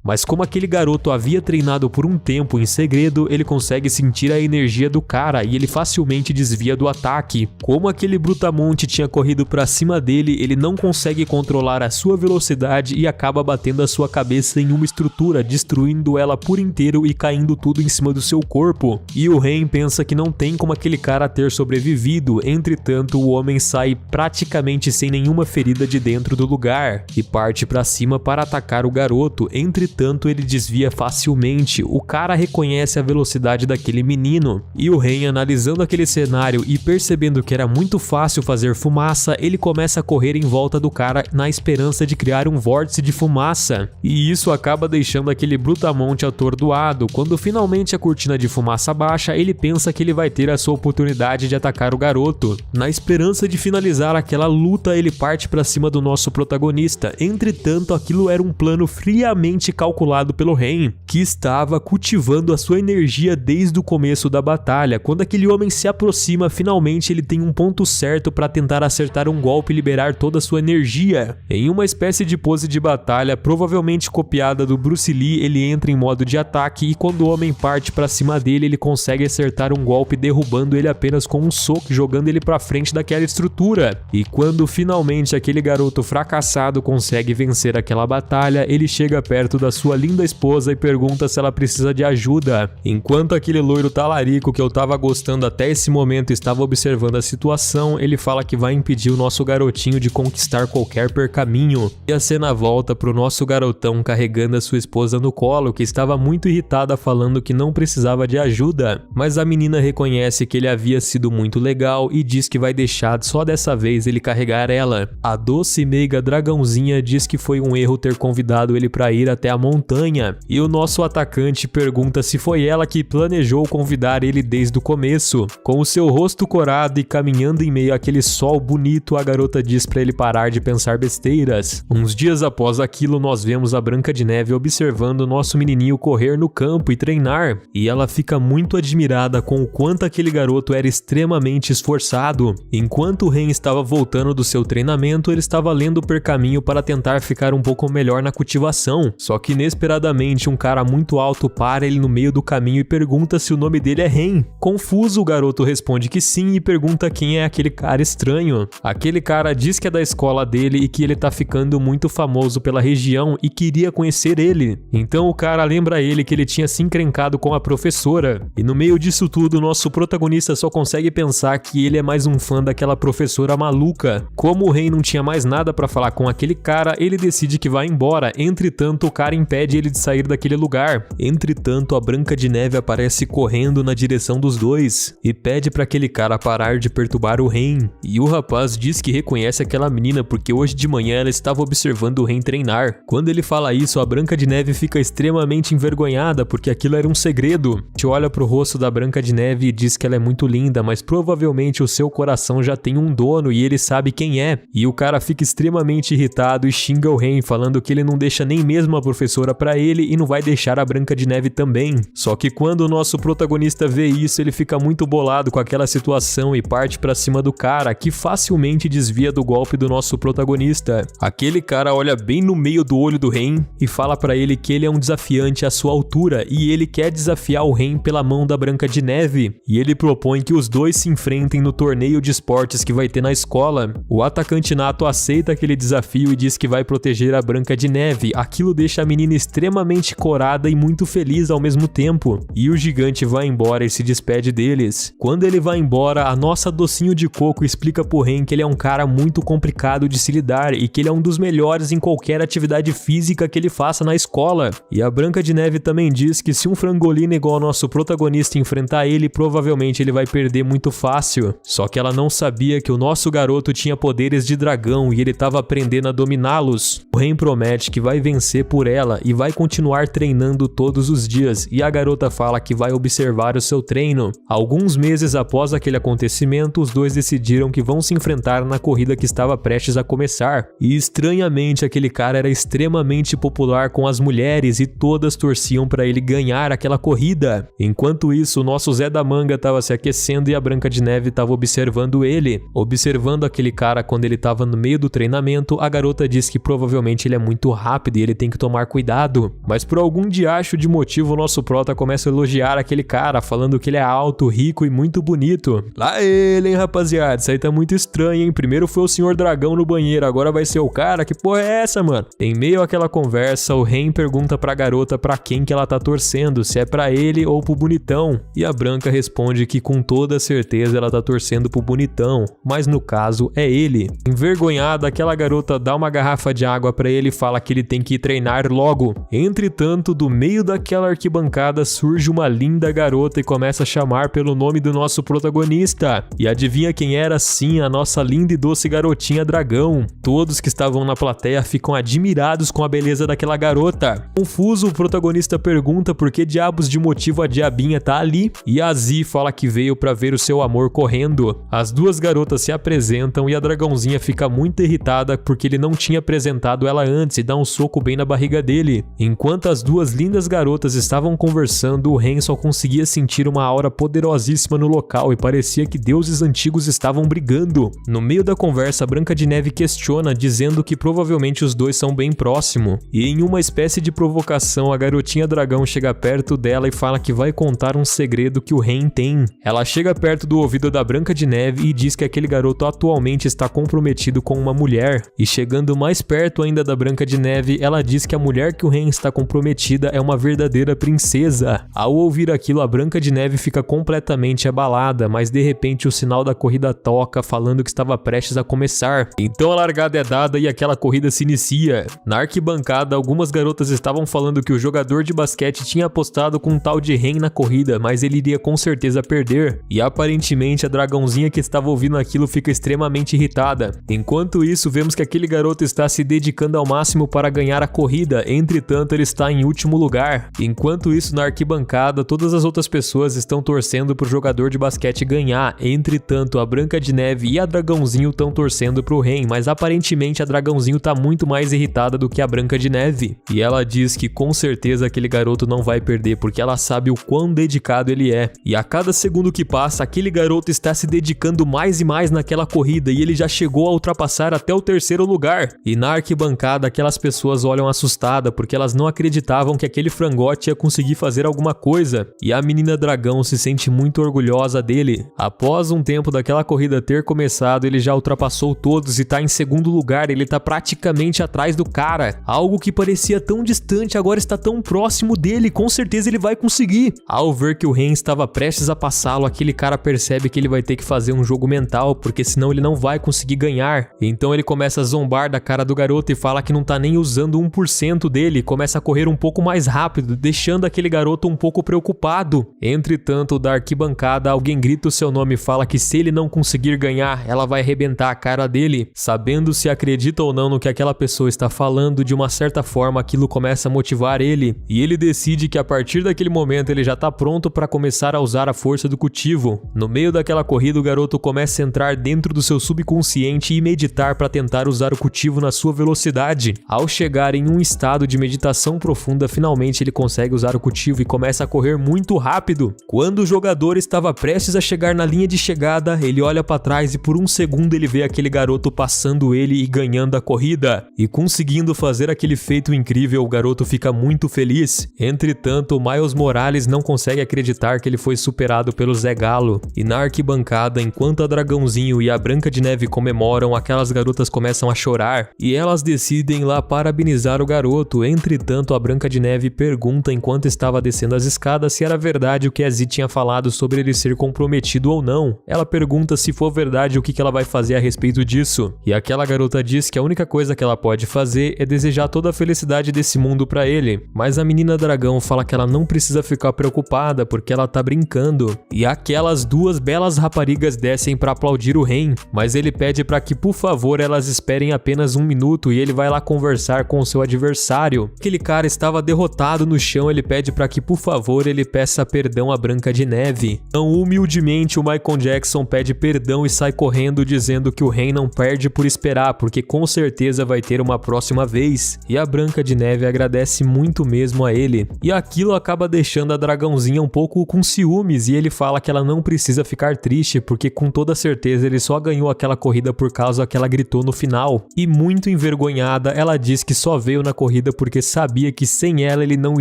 mas como aquele garoto havia treinado por um tempo em segredo, ele consegue sentir a energia do cara e ele facilmente desvia do ataque. Como aquele brutamonte tinha corrido para cima dele, ele não consegue controlar a sua velocidade e acaba batendo a sua cabeça em uma estrutura, destruindo ela por inteiro e caindo tudo em cima do seu corpo. E o Ren pensa que não tem como aquele cara ter sobrevivido, entretanto o homem sai praticamente sem nenhuma ferida de dentro do lugar e parte para cima para atacar o garoto, entretanto ele desvia facilmente. O cara reconhece a velocidade daquele menino e o Ren, analisando aquele cenário e percebendo que era muito fácil fazer fumaça, ele começa a correr em volta do cara na esperança de criar um vórtice de fumaça, e isso acaba deixando aquele brutamonte atordoado. Quando finalmente a cortina de fumaça baixa, ele pensa que ele vai ter a sua oportunidade de atacar o garoto. Na esperança de finalizar aquela luta, ele parte para cima do nosso protagonista. Entretanto, aquilo era um plano friamente calculado pelo Ren, que estava cultivando a sua energia desde o começo da batalha. Quando aquele homem se aproxima, finalmente ele tem um ponto certo para tentar acertar um golpe e liberar toda a sua energia. Em uma espécie de pose de batalha, provavelmente copiada do Bruce Lee, ele entra em modo de ataque e quando o homem parte para cima dele, ele consegue acertar um golpe derrubando ele apenas com um soco, jogando ele para frente daquela estrutura. E quando finalmente aquele garoto fracassado consegue vencer aquela batalha, ele chega perto da sua linda esposa e pergunta se ela precisa de ajuda. Enquanto aquele loiro talarico que eu tava gostando até esse momento estava observando a situação, ele fala que vai impedir o nosso garotinho de conquistar qualquer percaminho. E a cena volta pro nosso garotão carregando a sua esposa no colo, que estava muito irritada, falando que não precisava de ajuda, mas a menina reconhece que ele havia sido muito legal e diz que vai deixar só dessa vez ele carregar ela. A doce e meiga dragãozinha diz que foi um erro ter convidado ele para ir até a montanha, e o nosso atacante pergunta se foi ela que planejou convidar ele desde o começo. Com o seu rosto corado e caminhando em meio àquele sol bonito, a garota diz para ele parar de pensar besteiras. Uns dias após aquilo, nós vemos a Branca de Neve observando o nosso menininho correr no campo e treinar, e ela fica muito admirada com o quanto aquele garoto era extremamente esforçado. Enquanto o Ren estava voltando do seu treinamento, ele estava lendo o pergaminho para tentar ficar um pouco melhor na cultivação, só que inesperadamente um cara muito alto para ele no meio do caminho e pergunta se o nome dele é Ren. Confuso, o garoto responde que sim e pergunta quem é aquele cara estranho. Aquele cara diz que é da escola dele e que ele tá ficando muito famoso pela região e queria conhecer ele. Então o cara lembra ele que ele tinha se encrencado com a professora, e no meio disso tudo, nosso protagonista só consegue pensar que ele é mais um fã daquela professora maluca. Como o Ren não tinha mais nada pra falar com aquele cara, ele decide que vai embora. Entretanto, o cara impede ele de sair daquele lugar. Entretanto, a Branca de Neve aparece correndo na direção dos dois e pede para aquele cara parar de perturbar o Ren. E o rapaz diz que reconhece aquela menina porque hoje de manhã ela estava observando o Ren treinar. Quando ele fala isso, a Branca de Neve fica extremamente envergonhada porque aquilo era um segredo. Te olha pro rosto da Branca de Neve e diz que ela é muito linda, mas provavelmente o seu coração já tem um dono e ele sabe quem é. E o cara fica extremamente irritado e xinga o Ren, falando que ele não deixa nem mesmo a professora pra ele e não vai deixar a Branca de Neve também. Só que quando o nosso protagonista vê isso, ele fica muito bolado com aquela situação e parte pra cima do cara, que facilmente desvia do golpe do nosso protagonista. Aquele cara olha bem no meio do olho do Ren e fala pra ele que ele é um desafiante à sua altura e ele quer desafiar o Ren pela mão da Branca de Neve, e ele propõe que os dois se enfrentem no torneio de esportes que vai ter na escola. O atacante nato aceita aquele desafio e diz que vai proteger a Branca de Neve. Aquilo deixa a menina extremamente corada e muito feliz ao mesmo tempo, e o gigante vai embora e se despede deles. Quando ele vai embora, a nossa docinho de coco explica pro Ren que ele é um cara muito complicado de se lidar e que ele é um dos melhores em qualquer atividade física que ele faça na escola. E a Branca de Neve também diz que se um frangolino igual ao nosso protagonista enfrentar ele, provavelmente ele vai perder muito fácil. Só que ela não sabia que o nosso garoto tinha poderes de dragão e ele estava aprendendo a dominá-los. O Ren promete que vai vencer por ela e vai continuar treinando todos os dias dias e a garota fala que vai observar o seu treino. Alguns meses após aquele acontecimento, os dois decidiram que vão se enfrentar na corrida que estava prestes a começar. E estranhamente, aquele cara era extremamente popular com as mulheres e todas torciam para ele ganhar aquela corrida. Enquanto isso, o nosso Zé da Manga estava se aquecendo e a Branca de Neve estava observando ele. Observando aquele cara quando ele estava no meio do treinamento, a garota diz que provavelmente ele é muito rápido e ele tem que tomar cuidado. Mas por algum diacho de motivo, o nosso prota começa a elogiar aquele cara, falando que ele é alto, rico e muito bonito. Lá ele, hein, rapaziada, isso aí tá muito estranho, hein? Primeiro foi o Senhor Dragão no banheiro, agora vai ser o cara? Que porra é essa, mano? Em meio àquela conversa, o Ren pergunta pra garota pra quem que ela tá torcendo, se é pra ele ou pro bonitão. E a Branca responde que com toda certeza ela tá torcendo pro bonitão, mas no caso é ele. Envergonhada, aquela garota dá uma garrafa de água pra ele e fala que ele tem que ir treinar logo. Entretanto, do meio daquela arquibancada surge uma linda garota e começa a chamar pelo nome do nosso protagonista. E adivinha quem era? Sim, a nossa linda e doce garotinha dragão. Todos que estavam na plateia ficam admirados com a beleza daquela garota. Confuso, o protagonista pergunta por que diabos de motivo a diabinha tá ali, e a Zi fala que veio pra ver o seu amor correndo. As duas garotas se apresentam e a dragãozinha fica muito irritada porque ele não tinha apresentado ela antes e dá um soco bem na barriga dele. Enquanto as duas lindas garotas estavam conversando, o Ren só conseguia sentir uma aura poderosíssima no local e parecia que deuses antigos estavam brigando. No meio da conversa, a Branca de Neve questiona, dizendo que provavelmente os dois são bem próximos. E em uma espécie de provocação, a garotinha dragão chega perto dela e fala que vai contar um segredo que o Ren tem. Ela chega perto do ouvido da Branca de Neve e diz que aquele garoto atualmente está comprometido com uma mulher. E chegando mais perto ainda da Branca de Neve, ela diz que a mulher que o Ren está comprometida é uma verdadeira princesa. Ao ouvir aquilo, a Branca de Neve fica completamente abalada, mas de repente o sinal da corrida toca, falando que estava prestes a começar. Então a largada é dada e aquela corrida se inicia. Na arquibancada, algumas garotas estavam falando que o jogador de basquete tinha apostado com um tal de Ren na corrida, mas ele iria com certeza perder. E aparentemente a dragãozinha que estava ouvindo aquilo fica extremamente irritada. Enquanto isso, vemos que aquele garoto está se dedicando ao máximo para ganhar a corrida, entretanto ele está em último lugar. Enquanto isso, na arquibancada, todas as outras pessoas estão torcendo pro jogador de basquete ganhar, entretanto a Branca de Neve e a dragãozinho estão torcendo pro Ren, mas aparentemente a dragãozinho tá muito mais irritada do que a Branca de Neve. E ela diz que com certeza aquele garoto não vai perder, porque ela sabe o quão dedicado ele é. E a cada segundo que passa, aquele garoto está se dedicando mais e mais naquela corrida e ele já chegou a ultrapassar até o terceiro lugar. E na arquibancada, aquelas pessoas olham assustadas porque elas não acreditavam que aquele frangote ia conseguir fazer alguma coisa. E a menina dragão se sente muito orgulhosa dele. Após um tempo daquela corrida ter começado, ele já ultrapassou todos e tá em segundo lugar, ele tá praticamente atrás do cara. Algo que parecia tão distante agora está tão próximo dele, com certeza ele vai conseguir. Ao ver que o Ren estava prestes a passá-lo, aquele cara percebe que ele vai ter que fazer um jogo mental, porque senão ele não vai conseguir ganhar. Então ele começa a zombar da cara do garoto e fala que não tá nem usando 1% dele, começa a correr um pouco mais rápido, deixando aquele garoto um pouco preocupado. Entretanto, da arquibancada, alguém grita o seu nome e fala que se ele não conseguir ganhar, ela vai arrebentar a cara dele. Sabendo se acredita ou não no que aquela pessoa está falando, de uma certa forma aquilo começa a motivar ele, e ele decide que a partir daquele momento ele já tá pronto para começar a usar a força do cultivo. No meio daquela corrida, o garoto começa a entrar dentro do seu subconsciente e meditar para tentar usar o cultivo na sua velocidade. Ao chegar em um estado de meditação profunda, finalmente ele consegue usar o cultivo e começa a correr muito rápido. Quando o jogador estava prestes a chegar na linha de chegada, ele olha para trás e por um segundo ele vê aquele garoto passando ele e ganhando a corrida. E conseguindo fazer aquele feito incrível, o garoto fica muito feliz. Entretanto, o Miles Morales não consegue acreditar que ele foi superado pelo Zé Galo. E na arquibancada, enquanto a Dragãozinho e a Branca de Neve comemoram, aquelas garotas começam a chorar e elas decidem lá parabenizar o garoto. Entretanto, a Branca de Neve pergunta enquanto estava descendo as escadas se era verdade o que a Zi tinha falado sobre ele ser comprometido ou não. Ela pergunta se for verdade o que ela vai fazer a respeito disso. E aquela garota diz que a única coisa que ela pode fazer é desejar toda a felicidade desse mundo pra ele. Mas a menina dragão fala que ela não precisa ficar preocupada porque ela tá brincando. E aquelas duas belas raparigas descem pra aplaudir o Ren, mas ele pede pra que por favor elas esperem apenas 1 minuto e ele vai lá conversar com o seu adversário. Aquele cara estava derrotado no chão Então ele pede para que, por favor, ele peça perdão a Branca de Neve. Então, humildemente, o Michael Jackson pede perdão e sai correndo dizendo que o Ren não perde por esperar, porque com certeza vai ter uma próxima vez. E a Branca de Neve agradece muito mesmo a ele. E aquilo acaba deixando a dragãozinha um pouco com ciúmes e ele fala que ela não precisa ficar triste, porque com toda certeza ele só ganhou aquela corrida por causa que ela gritou no final. E muito envergonhada, ela diz que só veio na corrida porque sabia que sem ela ele não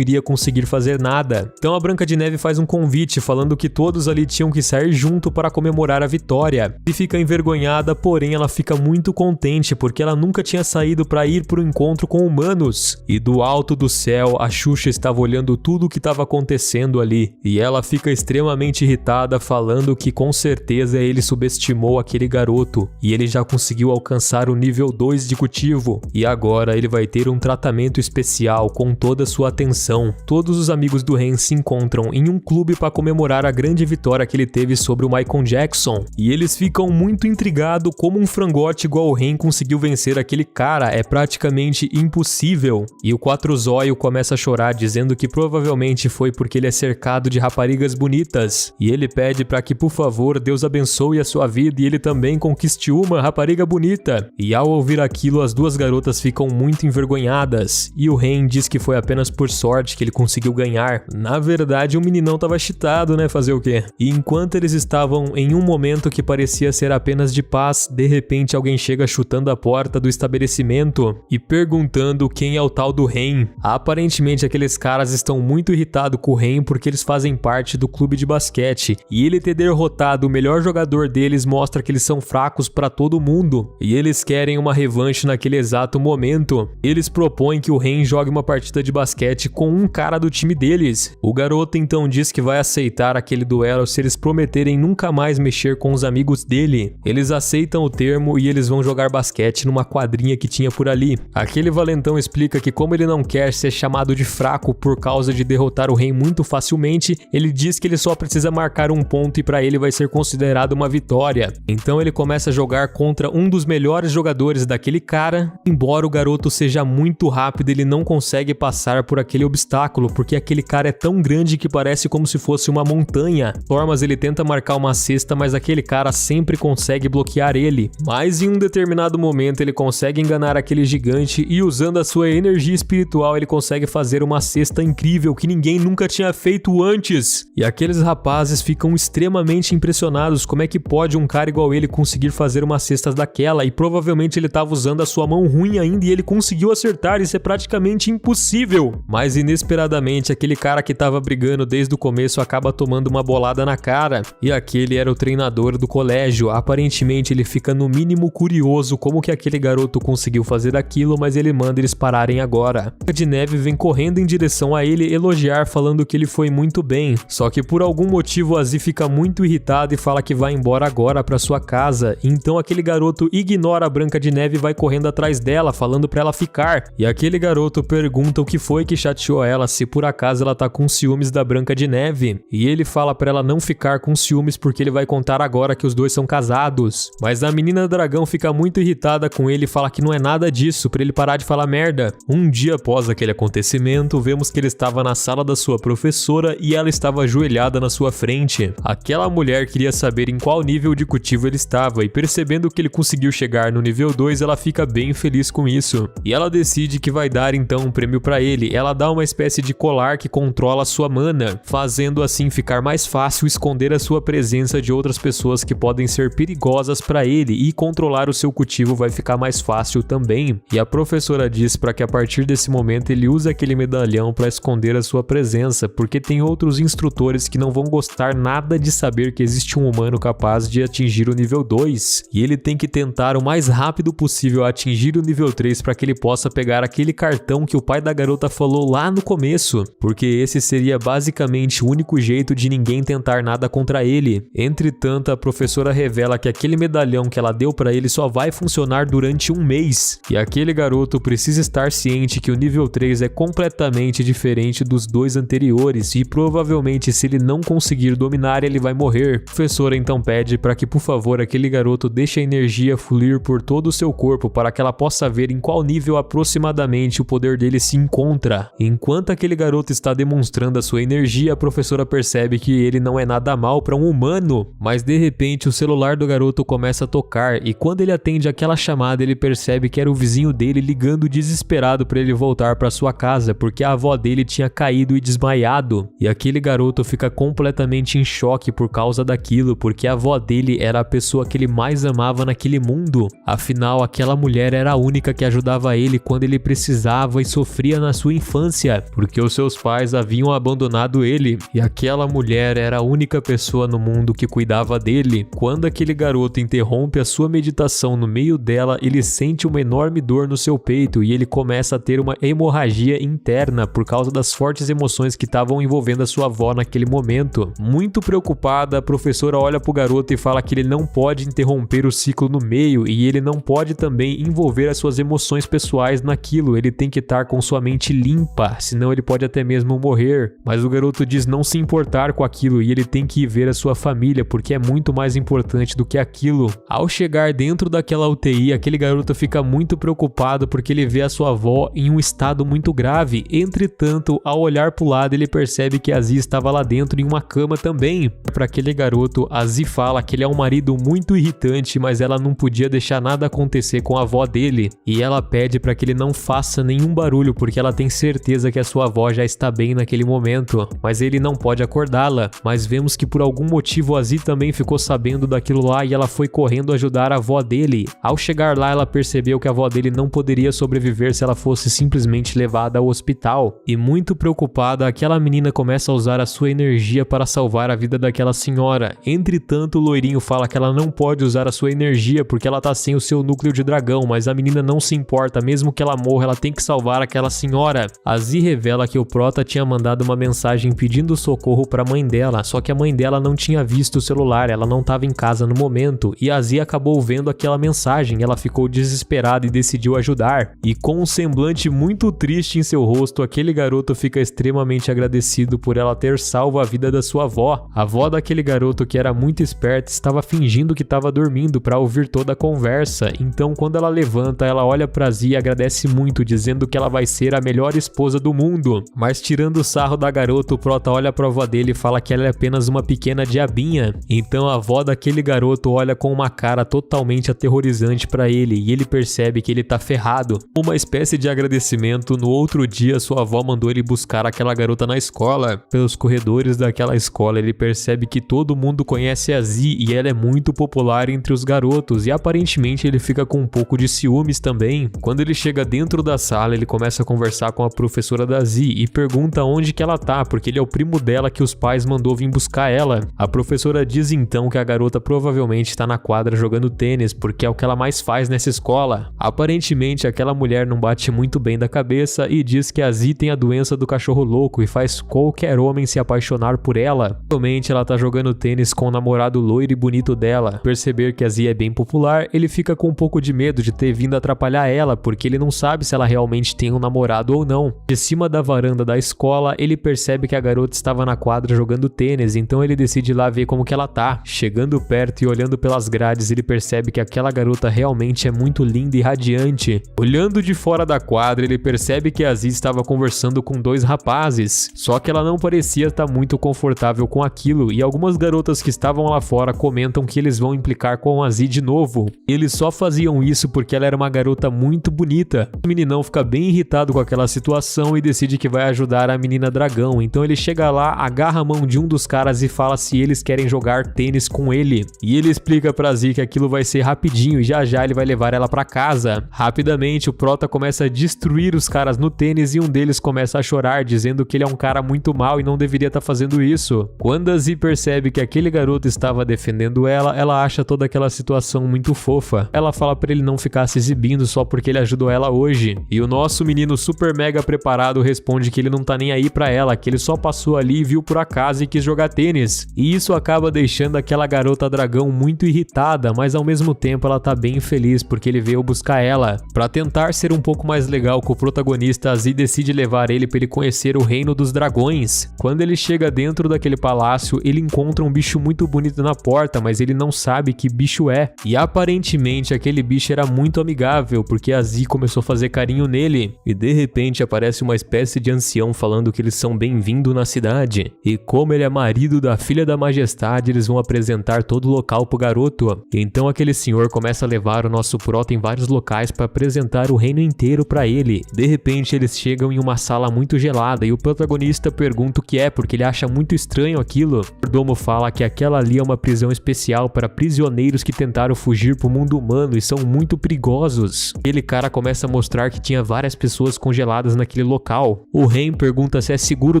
iria conseguir fazer nada. Então a Branca de Neve faz um convite falando que todos ali tinham que sair junto para comemorar a vitória. E fica envergonhada, porém ela fica muito contente porque ela nunca tinha saído para ir para o encontro com humanos. E do alto do céu, a Xuxa estava olhando tudo o que estava acontecendo ali. E ela fica extremamente irritada, falando que com certeza ele subestimou aquele garoto e ele já conseguiu alcançar o nível 2 de cultivo. E agora ele vai ter um tratamento especial com toda a sua atenção. Todos os amigos do Ren se encontram em um clube para comemorar a grande vitória que ele teve sobre o Michael Jackson. E eles ficam muito intrigados como um frangote igual o Ren conseguiu vencer aquele cara. É praticamente impossível. E o Quatro Zóio começa a chorar dizendo que provavelmente foi porque ele é cercado de raparigas bonitas. E ele pede para que, por favor, Deus abençoe a sua vida e ele também conquiste uma rapariga bonita. E ao ouvir aquilo, as duas garotas ficam muito envergonhadas. E o Ren diz que foi apenas por sorte que ele conseguiu ganhar. Na verdade, o meninão tava cheatado, né? Fazer o quê? E enquanto eles estavam em um momento que parecia ser apenas de paz, de repente alguém chega chutando a porta do estabelecimento e perguntando quem é o tal do Ren. Aparentemente aqueles caras estão muito irritados com o Ren porque eles fazem parte do clube de basquete e ele ter derrotado o melhor jogador deles mostra que eles são fracos para todo mundo e eles querem uma revanche naquele exato momento. Eles propõem que o Ren jogue uma partida de basquete com um cara do time deles. O garoto então diz que vai aceitar aquele duelo se eles prometerem nunca mais mexer com os amigos dele. Eles aceitam o termo e eles vão jogar basquete numa quadrinha que tinha por ali. Aquele valentão explica que como ele não quer ser chamado de fraco por causa de derrotar o Ren muito facilmente, ele diz que ele só precisa marcar um ponto e para ele vai ser considerado uma vitória. Então ele começa a jogar contra um dos melhores jogadores daquele cara. Embora o garoto seja muito rápido, ele não consegue passar por aquele obstáculo porque aquele cara é tão grande que parece como se fosse uma montanha. Formas ele tenta marcar uma cesta, mas aquele cara sempre consegue bloquear ele. Mas em um determinado momento ele consegue enganar aquele gigante e usando a sua energia espiritual ele consegue fazer uma cesta incrível que ninguém nunca tinha feito antes. E aqueles rapazes ficam extremamente impressionados como é que pode um cara igual ele conseguir fazer uma cesta daquela e provavelmente ele estava usando a sua mão ruim ainda e ele conseguiu acertar, isso é praticamente impossível. Mas inesperadamente aquele cara que estava brigando desde o começo acaba tomando uma bolada na cara e aquele era o treinador do colégio. Aparentemente ele fica no mínimo curioso como que aquele garoto conseguiu fazer aquilo, mas ele manda eles pararem agora. A de Neve vem correndo em direção a ele elogiar falando que ele foi muito bem, só que por algum motivo a Z fica muito irritado e fala que vai embora agora para sua casa. Então aquele garoto ignora a Branca de Neve e vai correndo atrás dela falando para ela ficar. E aquele garoto pergunta o que foi que chateou ela, se por acaso ela tá com ciúmes da Branca de Neve. E ele fala para ela não ficar com ciúmes porque ele vai contar agora que os dois são casados. Mas a menina dragão fica muito irritada com ele e fala que não é nada disso, para ele parar de falar merda. Um dia após aquele acontecimento, vemos que ele estava na sala da sua professora e ela estava ajoelhada na sua frente. Aquela mulher queria saber em qual nível de cultivo ele estava e percebendo que ele conseguiu chegar no nível 2, ela fica bem feliz com isso. E ela decide que vai dar então um prêmio para ele. Ela dá uma espécie de colar que controla a sua mana, fazendo assim ficar mais fácil esconder a sua presença de outras pessoas que podem ser perigosas para ele e controlar o seu cultivo vai ficar mais fácil também. E a professora diz para que a partir desse momento ele use aquele medalhão para esconder a sua presença, porque tem outros instrutores que não vão gostar nada de saber que existe um humano capaz de atingir o nível 2 e ele tem que tentar o mais rápido possível atingir o nível 3 para que ele possa pegar aquele cartão que o pai da garota falou lá no começo, porque esse seria basicamente o único jeito de ninguém tentar nada contra ele. Entretanto, a professora revela que aquele medalhão que ela deu para ele só vai funcionar durante um mês e aquele garoto precisa estar ciente que o nível 3 é completamente diferente dos dois anteriores e provavelmente se ele não conseguir dominar ele vai morrer. A professora então pede para que por favor aquele garoto deixe a energia fluir por todo o seu corpo para que ela possa ver em qual nível aproximadamente o poder dele se encontra. Enquanto Enquanto aquele garoto está demonstrando a sua energia, a professora percebe que ele não é nada mal para um humano, mas de repente o celular do garoto começa a tocar e quando ele atende aquela chamada, ele percebe que era o vizinho dele ligando desesperado para ele voltar para sua casa, porque a avó dele tinha caído e desmaiado. E aquele garoto fica completamente em choque por causa daquilo, porque a avó dele era a pessoa que ele mais amava naquele mundo. Afinal, aquela mulher era a única que ajudava ele quando ele precisava e sofria na sua infância, porque os seus pais haviam abandonado ele, e aquela mulher era a única pessoa no mundo que cuidava dele. Quando aquele garoto interrompe a sua meditação no meio dela, ele sente uma enorme dor no seu peito e ele começa a ter uma hemorragia interna por causa das fortes emoções que estavam envolvendo a sua avó naquele momento. Muito preocupada, a professora olha pro garoto e fala que ele não pode interromper o ciclo no meio e ele não pode também envolver as suas emoções pessoais naquilo, ele tem que estar com sua mente limpa, senão ele pode até mesmo morrer. Mas o garoto diz não se importar com aquilo e ele tem que ir ver a sua família porque é muito mais importante do que aquilo. Ao chegar dentro daquela UTI, aquele garoto fica muito preocupado porque ele vê a sua avó em um estado muito grave. Entretanto, ao olhar pro lado, ele percebe que a Zi estava lá dentro em uma cama também. Para aquele garoto, a Zi fala que ele é um marido muito irritante, mas ela não podia deixar nada acontecer com a avó dele. E ela pede para que ele não faça nenhum barulho porque ela tem certeza que a sua avó já está bem naquele momento. Mas ele não pode acordá-la. Mas vemos que por algum motivo a Zi também ficou sabendo daquilo lá e ela foi correndo ajudar a avó dele. Ao chegar lá, ela percebeu que a avó dele não poderia sobreviver se ela fosse simplesmente levada ao hospital. E muito preocupada, aquela menina começa a usar a sua energia para salvar a vida daquela senhora. Entretanto, o loirinho fala que ela não pode usar a sua energia porque ela tá sem o seu núcleo de dragão, mas a menina não se importa, mesmo que ela morra, ela tem que salvar aquela senhora. A Zi revela que o Prota tinha mandado uma mensagem pedindo socorro para a mãe dela, só que a mãe dela não tinha visto o celular, ela não estava em casa no momento, e a Zi acabou vendo aquela mensagem, ela ficou desesperada e decidiu ajudar. E com um semblante muito triste em seu rosto, aquele garoto fica extremamente agradecido por ela ter salvo a vida da sua avó. A avó daquele garoto, que era muito esperta, estava fingindo que estava dormindo para ouvir toda a conversa. Então, quando ela levanta, ela olha pra Zi e agradece muito, dizendo que ela vai ser a melhor esposa do mundo. Mas tirando o sarro da garota, o Prota olha pra avó dele e fala que ela é apenas uma pequena diabinha. Então a avó daquele garoto olha com uma cara totalmente aterrorizante pra ele e ele percebe que ele tá ferrado. Uma espécie de agradecimento, no outro dia sua avó mandou ele buscar aquela garota na escola. Pelos corredores daquela escola, ele percebe que todo mundo conhece a Zi e ela é muito popular entre os garotos e aparentemente ele fica com um pouco de ciúmes também. Quando ele chega dentro da sala, ele começa a conversar com a professora da Zi e pergunta onde que ela tá, porque ele é o primo dela que os pais mandou vir buscar ela. A professora diz então que a garota provavelmente está na quadra jogando tênis, porque é o que ela mais faz nessa escola. Aparentemente aquela mulher não bate muito bem da cabeça e diz que a Zi tem a doença do cachorro louco e faz qualquer homem se apaixonar por ela. Realmente ela tá jogando tênis com o namorado loiro e bonito dela. Perceber que a Zi é bem popular, ele fica com um pouco de medo de ter vindo atrapalhar ela, porque ele não sabe se ela realmente tem um namorado ou não. De cima da varanda da escola, ele percebe que a garota estava na quadra jogando tênis, então ele decide ir lá ver como que ela tá. Chegando perto e olhando pelas grades, ele percebe que aquela garota realmente é muito linda e radiante. Olhando de fora da quadra, ele percebe que a Zi estava conversando com dois rapazes, só que ela não parecia estar muito confortável com aquilo, e algumas garotas que estavam lá fora comentam que eles vão implicar com a Zi de novo. Eles só faziam isso porque ela era uma garota muito bonita. O meninão fica bem irritado com aquela situação e decide que vai ajudar a menina dragão, então ele chega lá, agarra a mão de um dos caras e fala se eles querem jogar tênis com ele. E ele explica pra Zi que aquilo vai ser rapidinho e já já ele vai levar ela pra casa. Rapidamente o Prota começa a destruir os caras no tênis e um deles começa a chorar, dizendo que ele é um cara muito mal e não deveria estar fazendo isso. Quando a Zi percebe que aquele garoto estava defendendo ela, ela acha toda aquela situação muito fofa. Ela fala pra ele não ficar se exibindo só porque ele ajudou ela hoje. E o nosso menino super mega preparado responde que ele não tá nem aí pra ela, que ele só passou ali e viu por acaso e quis jogar tênis. E isso acaba deixando aquela garota dragão muito irritada, mas ao mesmo tempo ela tá bem feliz porque ele veio buscar ela. Pra tentar ser um pouco mais legal com o protagonista, a Zi decide levar ele pra ele conhecer o reino dos dragões. Quando ele chega dentro daquele palácio, ele encontra um bicho muito bonito na porta, mas ele não sabe que bicho é. E aparentemente aquele bicho era muito amigável, porque a Zi começou a fazer carinho nele. E de repente aparece uma espécie espécie de ancião falando que eles são bem-vindos na cidade. E como ele é marido da filha da majestade, eles vão apresentar todo o local pro garoto. Então aquele senhor começa a levar o nosso prota em vários locais para apresentar o reino inteiro para ele. De repente eles chegam em uma sala muito gelada e o protagonista pergunta o que é, porque ele acha muito estranho aquilo. O mordomo fala que aquela ali é uma prisão especial para prisioneiros que tentaram fugir pro mundo humano e são muito perigosos. Aquele cara começa a mostrar que tinha várias pessoas congeladas naquele local. O rei pergunta se é seguro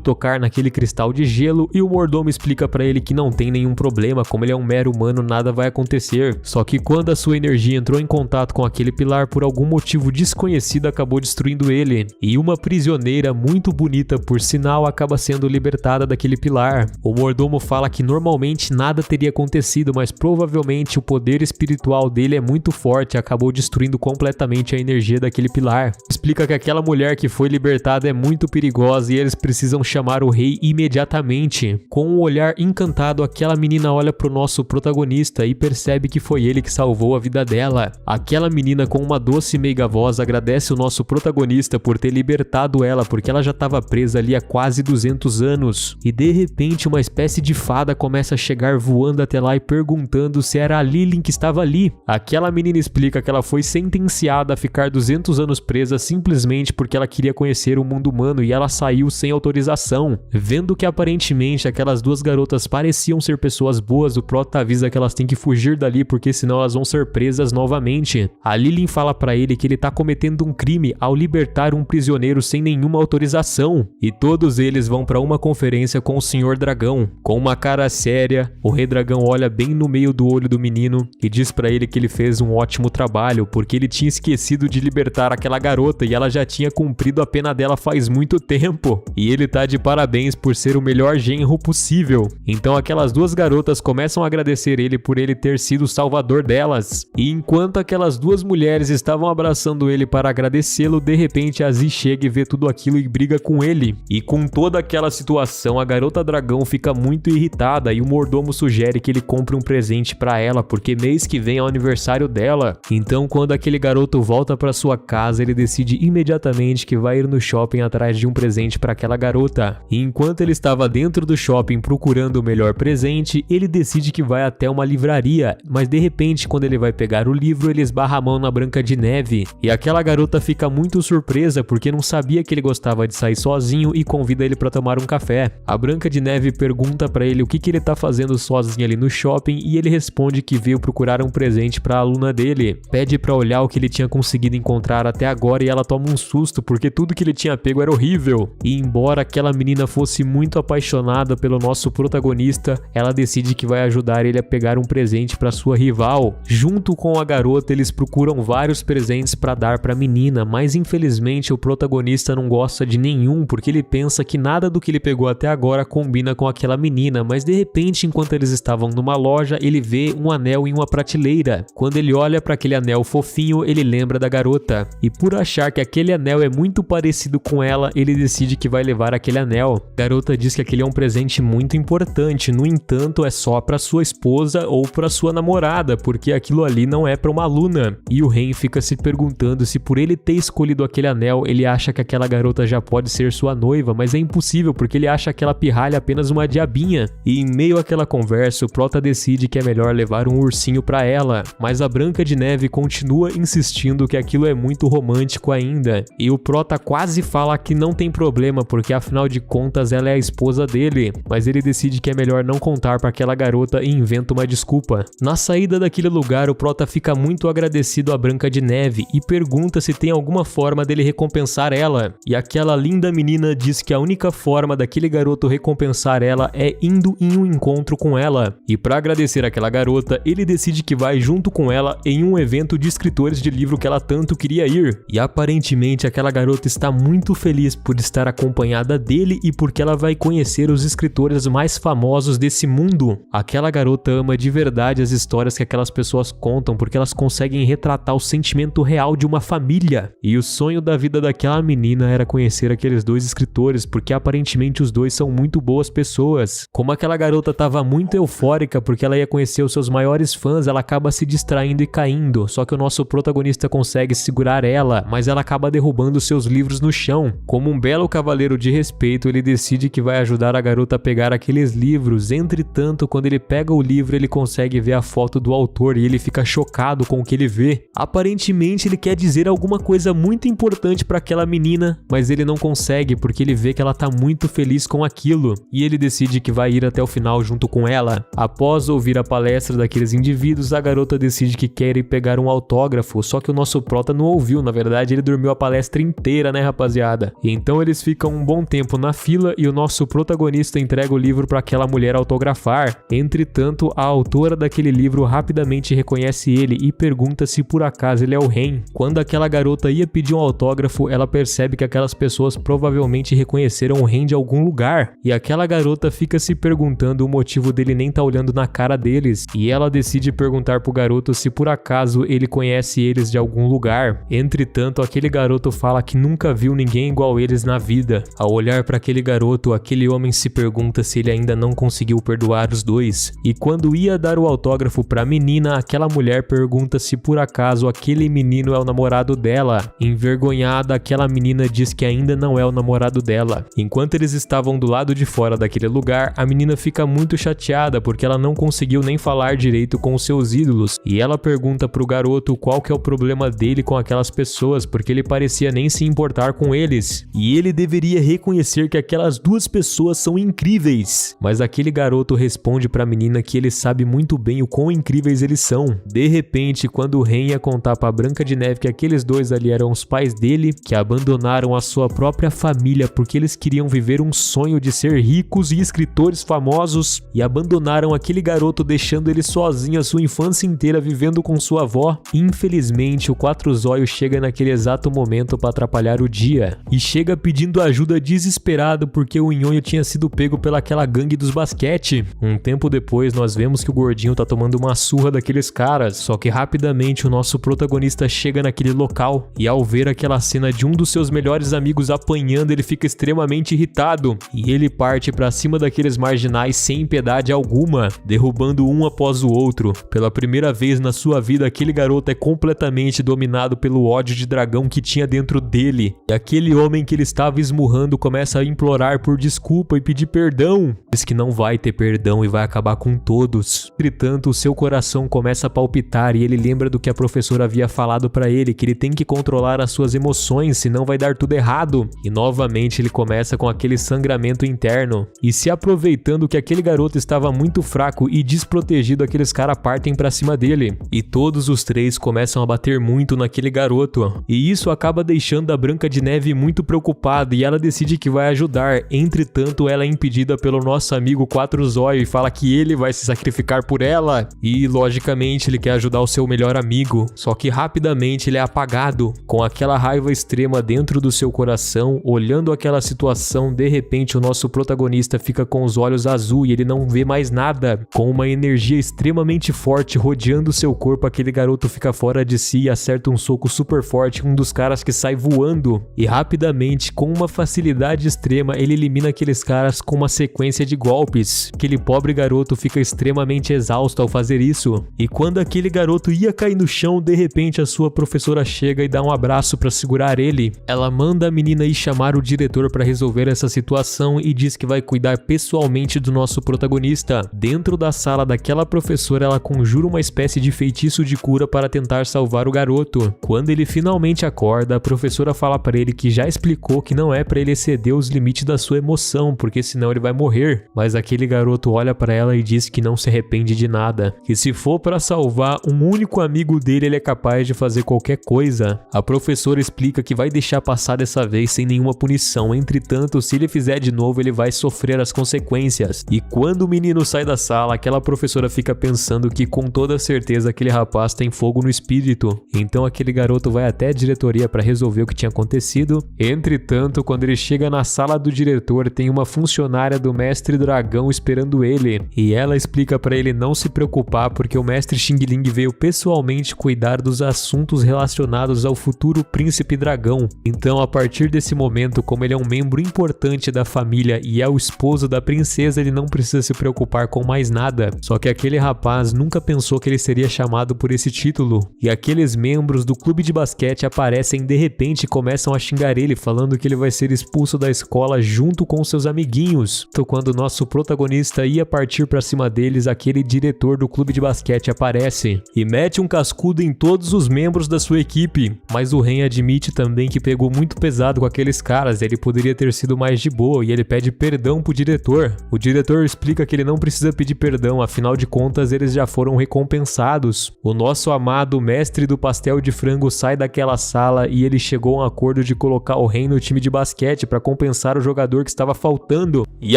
tocar naquele cristal de gelo e o mordomo explica para ele que não tem nenhum problema, como ele é um mero humano, nada vai acontecer. Só que quando a sua energia entrou em contato com aquele pilar, por algum motivo desconhecido acabou destruindo ele. E uma prisioneira muito bonita, por sinal, acaba sendo libertada daquele pilar. O mordomo fala que normalmente nada teria acontecido, mas provavelmente o poder espiritual dele é muito forte e acabou destruindo completamente a energia daquele pilar. Explica que aquela mulher que foi libertada é muito perigosa e eles precisam chamar o rei imediatamente. Com um olhar encantado, aquela menina olha pro nosso protagonista e percebe que foi ele que salvou a vida dela. Aquela menina com uma doce e meiga voz agradece o nosso protagonista por ter libertado ela, porque ela já estava presa ali há quase 200 anos. E de repente uma espécie de fada começa a chegar voando até lá e perguntando se era a Lilin que estava ali. Aquela menina explica que ela foi sentenciada a ficar 200 anos presa simplesmente porque ela queria conhecer o mundo humano e ela saiu sem autorização. Vendo que aparentemente aquelas duas garotas pareciam ser pessoas boas, o prota avisa que elas têm que fugir dali porque senão elas vão ser presas novamente. A Lilin fala pra ele que ele tá cometendo um crime ao libertar um prisioneiro sem nenhuma autorização. E todos eles vão pra uma conferência com o Senhor Dragão. Com uma cara séria, o Rei Dragão olha bem no meio do olho do menino e diz pra ele que ele fez um ótimo trabalho, porque ele tinha esquecido de libertar aquela garota e ela já tinha cumprido a pena dela faz muito tempo. E ele tá de parabéns por ser o melhor genro possível. Então aquelas duas garotas começam a agradecer ele por ele ter sido o salvador delas. E enquanto aquelas duas mulheres estavam abraçando ele para agradecê-lo, de repente a Z chega e vê tudo aquilo e briga com ele. E com toda aquela situação, a garota dragão fica muito irritada e o mordomo sugere que ele compre um presente para ela, porque mês que vem é o aniversário dela. Então quando aquele garoto volta para sua casa, ele decide imediatamente que vai ir no shopping atrás de um presente para aquela garota. E enquanto ele estava dentro do shopping procurando o melhor presente, ele decide que vai até uma livraria, mas de repente quando ele vai pegar o livro, ele esbarra a mão na Branca de Neve. E aquela garota fica muito surpresa porque não sabia que ele gostava de sair sozinho e convida ele para tomar um café. A Branca de Neve pergunta para ele o que ele tá fazendo sozinho ali no shopping e ele responde que veio procurar um presente para a aluna dele. Pede para olhar o que ele tinha conseguido encontrar até agora e ela toma um susto porque tudo que ele tinha pego era horrível. E embora aquela menina fosse muito apaixonada pelo nosso protagonista, ela decide que vai ajudar ele a pegar um presente para sua rival. Junto com a garota, eles procuram vários presentes para dar para a menina, mas infelizmente o protagonista não gosta de nenhum porque ele pensa que nada do que ele pegou até agora combina com aquela menina, mas de repente, enquanto eles estavam numa loja, ele vê um anel em uma prateleira. Quando ele olha para aquele anel fofinho, ele lembra da garota. E por achar que aquele anel é muito parecido com ela, ele decide que vai levar aquele anel. A garota diz que aquele é um presente muito importante, no entanto, é só para sua esposa ou para sua namorada, porque aquilo ali não é para uma aluna. E o Ren fica se perguntando se por ele ter escolhido aquele anel, ele acha que aquela garota já pode ser sua noiva, mas é impossível porque ele acha aquela pirralha apenas uma diabinha. E em meio àquela conversa, o prota decide que é melhor levar um ursinho para ela, mas a Branca de Neve continua insistindo que aquilo é muito romântico ainda. E o prota quase fala que não tem problema, porque afinal de contas ela é a esposa dele, mas ele decide que é melhor não contar para aquela garota e inventa uma desculpa. Na saída daquele lugar, o prota fica muito agradecido à Branca de Neve e pergunta se tem alguma forma dele recompensar ela. E aquela linda menina diz que a única forma daquele garoto recompensar ela é indo em um encontro com ela. E para agradecer aquela garota, ele decide que vai junto com ela em um evento de escritores de livro que ela tanto queria ir. E aparentemente aquela garota está muito feliz por estar acompanhada dele e porque ela vai conhecer os escritores mais famosos desse mundo. Aquela garota ama de verdade as histórias que aquelas pessoas contam, porque elas conseguem retratar o sentimento real de uma família. E o sonho da vida daquela menina era conhecer aqueles dois escritores, porque aparentemente os dois são muito boas pessoas. Como aquela garota estava muito eufórica porque ela ia conhecer os seus maiores fãs, ela acaba se distraindo e caindo. Só que o nosso protagonista consegue segurar ela, mas ela acaba derrubando seus livros no chão. situação. Como um belo cavaleiro de respeito, ele decide que vai ajudar a garota a pegar aqueles livros. Entretanto, quando ele pega o livro, ele consegue ver a foto do autor e ele fica chocado com o que ele vê. Aparentemente, ele quer dizer alguma coisa muito importante para aquela menina, mas ele não consegue porque ele vê que ela tá muito feliz com aquilo e ele decide que vai ir até o final junto com ela. Após ouvir a palestra daqueles indivíduos, a garota decide que quer ir pegar um autógrafo, só que o nosso prota não ouviu, na verdade ele dormiu a palestra inteira, né, rapaziada? E então eles ficam um bom tempo na fila e o nosso protagonista entrega o livro para aquela mulher autografar. Entretanto, a autora daquele livro rapidamente reconhece ele e pergunta se por acaso ele é o Ren. Quando aquela garota ia pedir um autógrafo, ela percebe que aquelas pessoas provavelmente reconheceram o Ren de algum lugar, e aquela garota fica se perguntando o motivo dele nem tá olhando na cara deles, e ela decide perguntar pro garoto se por acaso ele conhece eles de algum lugar. Entretanto, aquele garoto fala que nunca viu ninguém igual eles na vida. Ao olhar para aquele garoto, aquele homem se pergunta se ele ainda não conseguiu perdoar os dois, e quando ia dar o autógrafo pra menina, aquela mulher pergunta se por acaso aquele menino é o namorado dela. Envergonhada, aquela menina diz que ainda não é o namorado dela. Enquanto eles estavam do lado de fora daquele lugar, a menina fica muito chateada porque ela não conseguiu nem falar direito com os seus ídolos, e ela pergunta pro garoto qual que é o problema dele com aquelas pessoas, porque ele parecia nem se importar com eles, e ele deveria reconhecer que aquelas duas pessoas são incríveis. Mas aquele garoto responde pra menina que ele sabe muito bem o quão incríveis eles são. De repente, quando o Ren ia contar pra Branca de Neve que aqueles dois ali eram os pais dele, que abandonaram a sua própria família porque eles queriam viver um sonho de ser ricos e escritores famosos, e abandonaram aquele garoto deixando ele sozinho a sua infância inteira vivendo com sua avó. Infelizmente, o Quatro Zóios chega naquele exato momento para atrapalhar o dia, e chega pedindo ajuda desesperado porque o Nhonho tinha sido pego pelaquela gangue dos basquete. Um tempo depois, nós vemos que o gordinho tá tomando uma surra daqueles caras, só que rapidamente o nosso protagonista chega naquele local, e ao ver aquela cena de um dos seus melhores amigos apanhando, ele fica extremamente irritado, e ele parte pra cima daqueles marginais sem piedade alguma, derrubando um após o outro. Pela primeira vez na sua vida, aquele garoto é completamente dominado pelo ódio de dragão que tinha dentro dele, e aquele homem que ele estava esmurrando começa a implorar por desculpa e pedir perdão. Diz que não vai ter perdão e vai acabar com todos. Entretanto, o seu coração começa a palpitar e ele lembra do que a professora havia falado pra ele, que ele tem que controlar as suas emoções, senão vai dar tudo errado. E novamente ele começa com aquele sangramento interno, e se aproveitando que aquele garoto estava muito fraco e desprotegido, aqueles caras partem pra cima dele, e todos os três começam a bater muito naquele garoto, e isso acaba deixando a Branca de Neve muito preocupada, e ela decide que vai ajudar. Entretanto, ela é impedida pelo nosso amigo Quatro Zóio e fala que ele vai se sacrificar por ela, e logicamente ele quer ajudar o seu melhor amigo, só que rapidamente ele é apagado. Com aquela raiva extrema dentro do seu coração, olhando aquela situação, de repente o nosso protagonista fica com os olhos azuis e ele não vê mais nada. Com uma energia extremamente forte rodeando seu corpo, aquele garoto fica fora de si e acerta um soco super forte em um dos caras que sai voando, e rapidamente, com uma facilidade extrema, ele elimina aqueles caras com uma sequência de golpes. Aquele pobre garoto fica extremamente exausto ao fazer isso, e quando aquele garoto ia cair no chão, de repente a sua professora chega e dá um abraço para segurar ele. Ela manda a menina ir chamar o diretor para resolver essa situação e diz que vai cuidar pessoalmente do nosso protagonista. Dentro da sala daquela professora, ela conjura uma espécie de feitiço de cura para tentar salvar o garoto. Quando ele finalmente acorda, a professora fala para ele que já explicou que não é para ele exceder os limites da sua emoção, porque senão ele vai morrer. Mas aquele garoto olha para ela e diz que não se arrepende de nada, que se for para salvar um único amigo dele, ele é capaz de fazer qualquer coisa. A professora explica que vai deixar passar dessa vez sem nenhuma punição, entretanto, se ele fizer de novo, ele vai sofrer as consequências. E quando o menino sai da sala, aquela professora fica pensando que com toda certeza aquele rapaz tem fogo no espírito. Então aquele garoto vai até a diretoria para resolver o que tinha acontecido. Entretanto, quando ele chega na sala do diretor, tem uma funcionária do Mestre Dragão esperando ele, e ela explica para ele não se preocupar porque o Mestre Xing Ling veio pessoalmente cuidar dos assuntos relacionados ao futuro Príncipe Dragão. Então, a partir desse momento, como ele é um membro importante da família e é o esposo da princesa, ele não precisa se preocupar com mais nada. Só que aquele rapaz nunca pensou que ele seria chamado por esse título, e aqueles membros do clube de basquete aparecem de repente e começam a xingar ele, falando que ele vai ser expulso da escola junto com seus amiguinhos. Então, quando o nosso protagonista ia partir pra cima deles, aquele diretor do clube de basquete aparece e mete um cascudo em todos os membros da sua equipe. Mas o Ren admite também que pegou muito pesado com aqueles caras, ele poderia ter sido mais de boa e ele pede perdão pro diretor. O diretor explica que ele não precisa pedir perdão, afinal de contas eles já foram recompensados. O nosso amado mestre do pastel de frango sai daquela sala e ele chegou a um acordo de colocar o Ren no time de basquete para compensar o jogador que estava faltando. E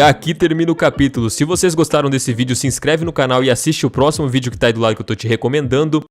aqui termina o capítulo. Se vocês gostaram desse vídeo, se inscreve no canal e assiste o próximo vídeo que tá aí do lado que eu tô te recomendando.